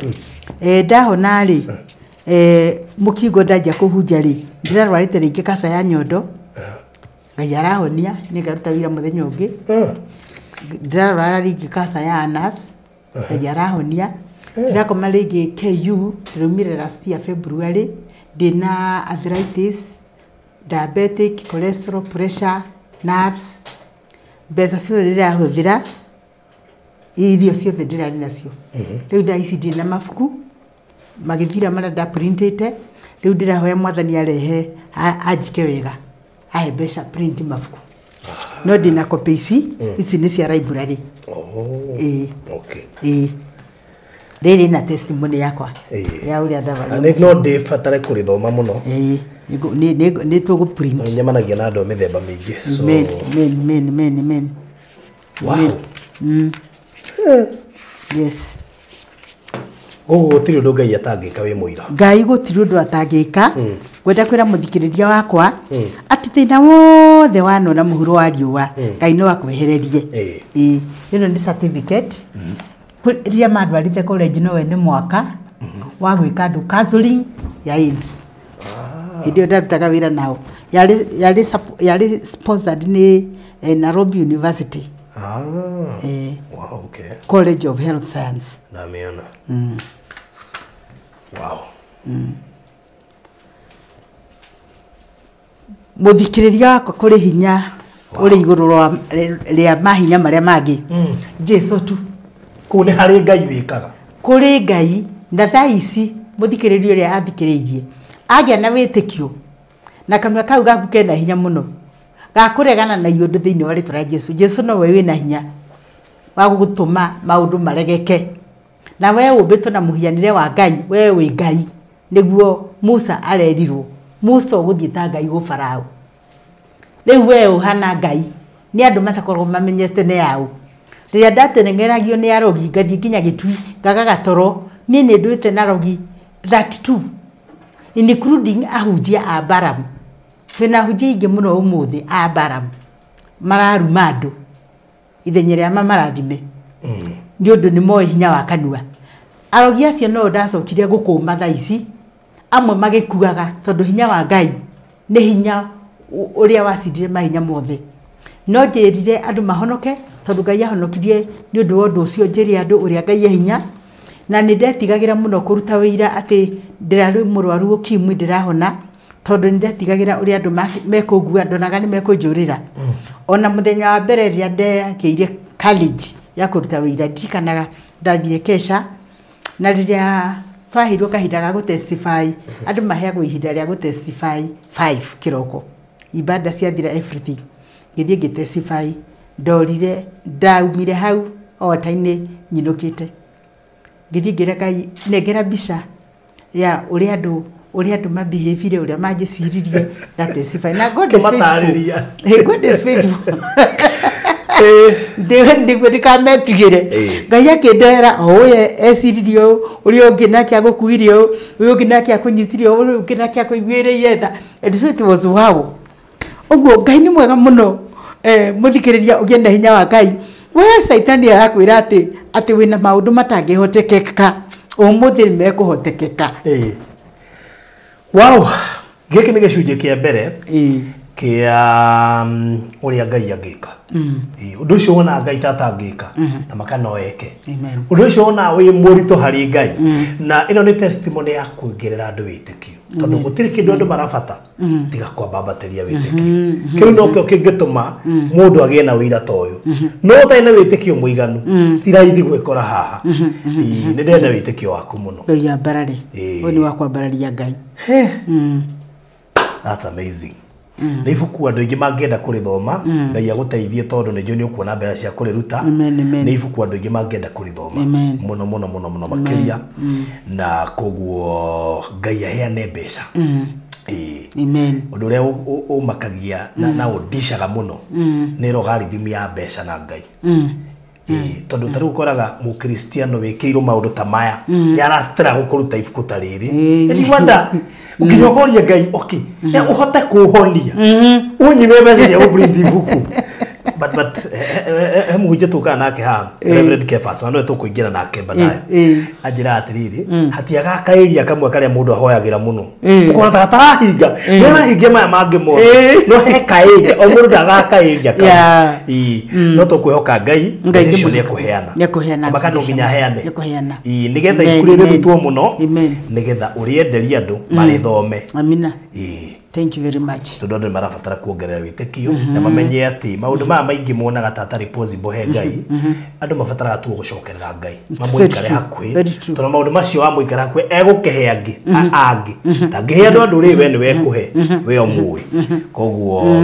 ndahona rĩ mũkingo ndanjia kũhunja rĩ ndĩrarwarĩte rĩngĩ kaca ya nyondo Ngai arahonia nĩ ngaruta wĩra mũthenya ũngĩ ndirarora ringi kasa ya anas yarahonia ndirakoma ringi KU ndirumire last year February ndina arthritis diabetic cholesterol pressure nerves mbeca ciothe ndirahuthira irio ciothe ndirari nacio riu thaa ici ndina mabuku magithira mara nda printete riu ndirahoya mwathani arehe ajike wega ahe mbeca print mabuku no ndina copy ici ni cia library okay riri na testimony yakwa ya uria ndavara ane no ndibatare kurithoma muno ni tugu print nyamanagia na andu mithemba mingi so men wow yes gutiri undu ngai atangika wi muira ngai gutiri undu atangika gwenda kwira muthikiriria wakwa ati thina wothe wanona muhuro wa riua ngai no akwehererie ino ni certificate ria madwarite college no we ni mwaka wa gwika andu counseling ya AIDS ndio ndarutaga wira nao yari sponsored ni Nairobi University wow okay College of Health Science na miona wow muthikiriria wakwa kuri hinya uri iguru ria mahinya maria mangi Jesu tu kune hari ngai wikaga kuri ngai na thaa ici muthikiriria ria athikiririe agia na witikio na kanwa kau gaku kena hinya muno gakuregana na iundu thiini wa ritwa Jesu Jesu no we wina hinya wa gugutuma maundu maregeke na we umbitwo na muhianire wa ngai we wi ngai niguo Musa arerirwo Musa uguthieta ngai go Farao riu we uhana ngai ni andu matakorwo mamenyete ne yao riria ndatenengeragio ni arogi ngathie nginya gitui ngaga gatoro ni nduite na rogi 32 including ahujia a Balaam wena hujia ingi muno umuthi a Balaam mararuma andu ithenyere ama marathime ni undu ni moe hinya wa kanua arogi acio no ndacokire gukuma thaa ici amwe magikuaga tondu hinya wa ngai ni hinya uria wacindire mahinya mothe no njirire andu mahonoke tondu ngai ahonokirie ni undu wa undu ucio njiri andu uria ngai hinya na ni ndetigagira muno kuruta wira ati ndirari murwaru ukimwi ndirahona tondu ni ndetigagira uria andu mekugua ndonaga ni mekunjurira ona muthenya wa mbere ria ndekiire college ya kuruta wira ndikanaga ndathire kesha na riria twahirwo kahinda ga gutestify andu maheagwo ihinda ria gutestify 5 kiroko ibada ciathira everything ngithie ngitestify ndorire ndaumire hau otaini nyinukite ngithie ngira ngai nengera mbica ya uria andu mabehave uria manjiciririe ndatestify na God is faithful God is faithful ndigwe ndikametigire ngai akindera oye esiririo uri ungi nake agukuirio uri ungi nake akunyitirio uri ungi nake akuigwire yetha and so it was wow uguo ngai ni mwega muno muthikiriria ugienda hinya wa ngai we saitani arakwira ati wina maundu matangihotekeka umuthi mekuhotekeka wow giki ni gicunje kia mbere kia uria ngai angika undu ucio wona ngai tatangika na makano eke undu ucio wona wi murito hari ngai na ino ni testimony ya kuongerera andu witikio tondu gutiri kindu andu marabata tiga kwambabateria witikio kiu no kio kingituma mundu agie na wira ta uyu no taina witikio muiganu ti raithi gwikora haha ni ndenda witikio waku muno ngai ambarari oni wakwa ambararia ngai that's amazing ni ibuku andu ingi mangenda kurithoma ngai aguteithie tondu ni njoni ukuona mbeca cia kuriruta ni ibuku andu ingi mangenda kurithoma muno makiria na koguo ngai aheane mbeca amen undu uria umakagia na udishaga muno ni logarithm ya mbeca na ngai tondu taru koraga mu Kristiano wikirwo maundu ta maya yarastera gukuruta ibuku ta riri ni wanda ukinyogoria ngai okay uhote kuhonia unyime mbeca ya uprint ibuku but hemuje tuka nake ha Reverend Kefas no tukuingira nake badaye ajira atiriri hatiaga kairia kamwe karia mundu ahoyagira muno ukona tatarahinga nera hinge maya mangi mo no he kairia o mundu ndaga kairia ka no tukwihoka ngai icio ni kuheana baka no nginya heane nigetha ikurire rutwo muno nigetha urienderia andu mari thome amina thank you very much tundu marabatara kuongerera witekio na mamenye ati maundu maya maingi monaga tatari possible he ngai andu mabataraga tu gucokerera ngai mamuikare hakwi tondu maundu macio wa muikara hakwi egukehe angi ndangihe andu ri we ni wekuhe we omui koguo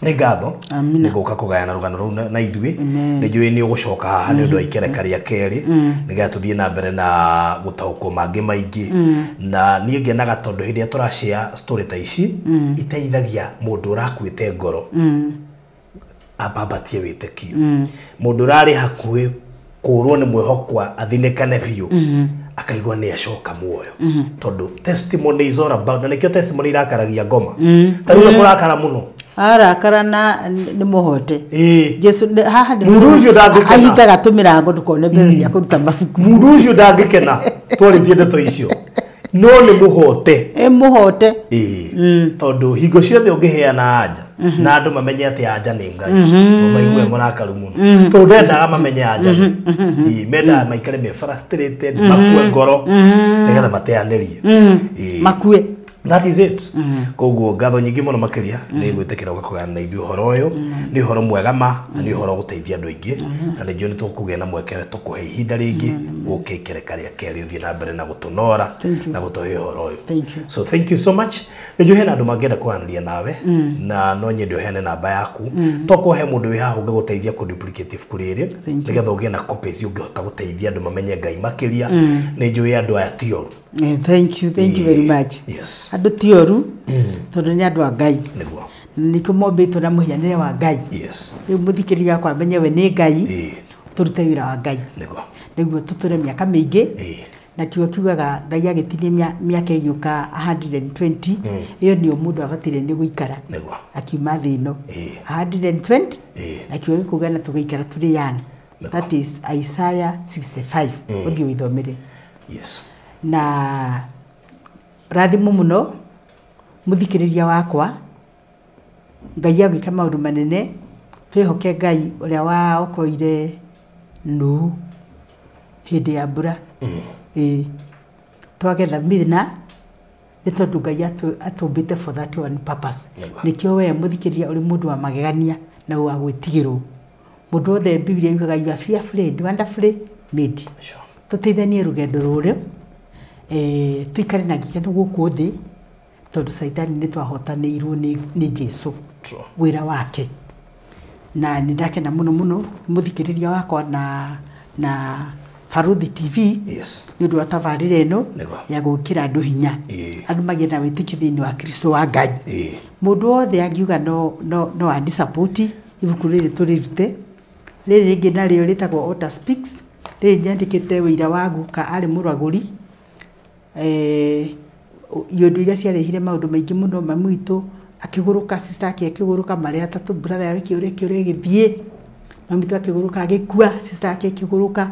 ni ngatho ni guka kugayana rugano ru na ithui ni njui ni ugucoka haha ni undu wa ikerekania keri nigetha tuthie na mbere na gutauko mangi maingi na ni ngenaga tondu hindi turashare story ta ici iteithagia mundu urakuite ngoro ababatie witekio mundu rari hakui kurwo ni mwihokwa athinekane biu akaigwa ni acoka muoyo tondu testimony is all about na nikio testimony irakaragia ngoma taruna kurakara muno arakara na ni muhote Jesu haha ni murucio ndangikena ahita gatumira ngo ndukone mbere cia kuruta mabuku murucio ndangikena twaritie ndeto icio no ni muhote muhote tondu hingo ciothe ungiheana anja na andu mamenye ati anja ni ngai maigue munakaru muno tondu ndendaga mamenye anja menda maikare me frustrated makue ngoro nigetha mateanerie makue that is it koguo ngatho nyingi muno makiria ni gwitekera gukugana na ithu horo uyu ni horo mwega ma na ni horo guteithia andu aingi na ni njoni tukugea na mweke tukuhe ihinda ringi ukikere karia keri uthie na mbere na gutunora na gutuhe horo uyu so thank you so much ni njui hena andu mangenda kuhanria nawe na no nyende uhene namba yaku tokuhe mundu wi haha ungeguteithia ku duplicate kuriri nigetha ugie na copies ungehota guteithia andu mamenye ngai makiria ni njui andu aya tioru thank you very much yes andu tioru tondu ni andu a ngai niguo niko mombitwo na muhianire wa ngai yes riu muthikiriria kwa menye we ni ngai turute wira wa ngai niguo tuture miaka mingi na kiugaga ngai agitinie miaka igiuka 120 iyo ni mundu abatire ni guikara akiuma thino 120 na kiugaga kugana tugaikara turi young that is Isaiah 65 uthio withomere yes na rathimo muno muthikiriria wakwa ngai agwika maundu manene twihoke ngai uria wa okoire nu hindi ya mbura twagetha mithina ni tondu ngai atumbite for that one purpose nikio we muthikiriria uri mundu wa magegania na wa gwitigirwo mundu othe Biblia yugaga you are fearfully wonderfully made tuteithanie rugendo ruri tuikare na gikeno guku thi tondu saitani ni twahotanirwo ni Jesu wira wake na nindakena muno muthikiriria wakwa na Faruthi TV ni ndu atavarire no ya gukira andu hinya andu magena witikio thini wa Kristo wa Ngai mundu othe angiuga no andi support ibuku riri turirute riri ringi nario ritagwo Otter Speaks riri nyandikite wira wa guka ari muraguri yondu iria ciarehire maundu maingi muno mamuitu akiguruka sister yake akiguruka mari atatu brother yake ure githie mamuitu akiguruka agikua sister yake akiguruka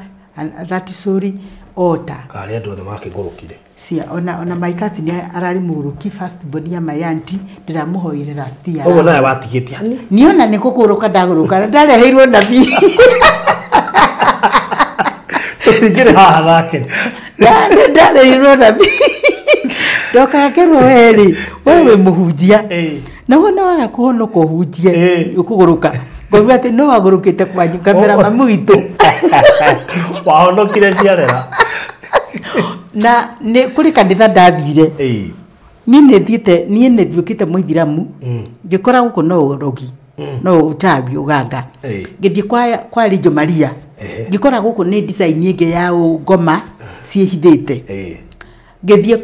that story Otter kali andu othe makigurukire cia ona my cousin arari muruki first born ya mayanti ndiramuhoire last year ogo nawe watigitie ani niona ni kuguruka ndaguruka ndareheirwo nabii tutigire haha nake ndareheirwo nabii doka kerwo weri wewe muhunjia na wona waga kuhonoka uhunjie ukuguruka ngombe ati no agurukite kwanyu kamera mamuitu wahonokire ciarera na ni kuri kanitha ndathire ni ne thiukite muithiramu ngikora guko no urogi no utabi uganga ngithie kwa Rijo Maria ngikora guko ni design inge ya ngoma ciehithite ngithie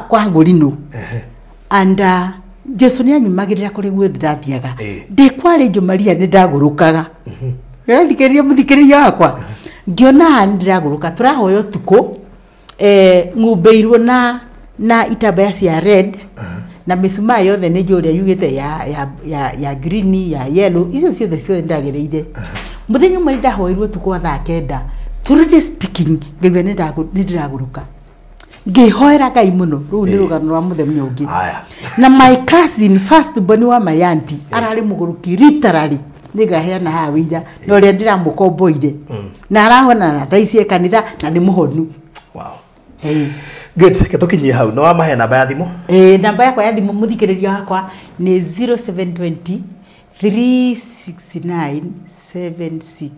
kwa ngurinu and Jesu ni anyumagirira kuri gwe ndathiaga ndi kwa Rijo Maria ni ndagurukaga thikiriria muthikiriria wakwa ngiona ndiraguruka turahoyo tuko ngumbeirwo na itambaya cia red na misuma yothe nĩ njũria yugĩte ya green ya yellow icio ciothe ndagĩrĩire mũthenya ũmwe ndahoirwo tukwa thaa 9 truly speaking ngĩigua nĩ ndĩragũrũka ngĩhoera Ngai mũno rĩu nĩ rũgano rwa mũthenya ũngĩ na my cousin first born wa my auntie ararĩ mũgũrũki literally nĩgaheana ha wĩira na ũrĩa ndĩramũkomboire na arahona na thaicie kanitha na nĩ mũhonu. Wow. Good, ketokinyie hau no amahe namba ya thimu? Namba yakwa ya thimu muthikĩrĩria wakwa nĩ 0720 369 766.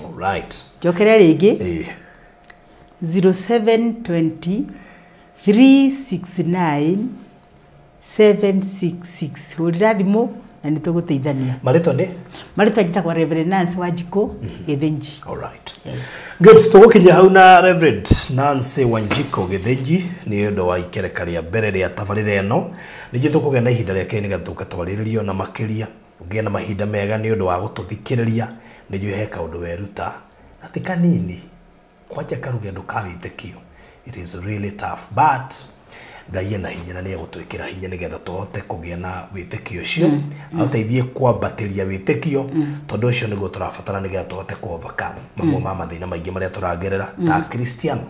All right. Jokere rĩngĩ 0720 369 766. Hũrĩra thimũ na nĩ tũgũteithania. Marĩtwa nĩ? Marĩtwa njĩtagwo Reverend Nancy Wanjiko Githinji. All right. Good, tũgũkinyia hau na Reverend Nancy Wanjiko Githinji nĩ ũndũ wa ikereka rĩa mbere rĩa tabarĩra ĩno. Ningĩ tũkũgĩa na ihinda rĩake nĩgetha tũgatwarĩrĩrio na makĩria ũgĩe na mahinda mega nĩ ũndũ wa gũtũthikĩrĩria nĩguo heka ũndũ weruta atĩ kanini kwanja karugendo ka wĩtĩkio. It is really tough but Ngai ena hinya na nĩ egũtwĩkĩra hinya nĩgetha tũhote kũgĩa na wĩtĩkio ũcio ateithie kwambatĩria wĩtĩkio tondũ ũcio nĩguo tũrabatara nĩgetha tũhote overcome mamwe ma mathĩna maingĩ marĩa tũragerera ta Kristiano.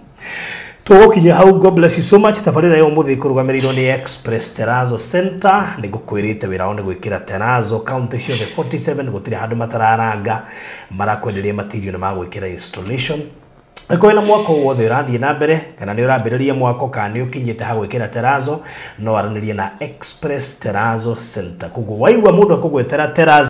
Tũgũkinya hau. God bless you so much. Tabarĩra yo mũthĩ kũrũgamĩrĩirwo nĩ Express Terrazzo Center. Nĩngũkwĩrĩte wĩra wao nĩ gwĩkĩra Terrazzo county ciothe 47 gũtirĩ handũ matararanga marakwenderia material na magwĩkĩra installation. Eko na mwako wothe ũrathiĩ na mbere kana nĩ ũrambĩrĩria mwako kana nĩ ũkinyĩte ha gwĩkĩra Terrazzo no aranĩrie na Express Terrazzo Center. Koguo waigua mũndũ akũgwetera Terrazzo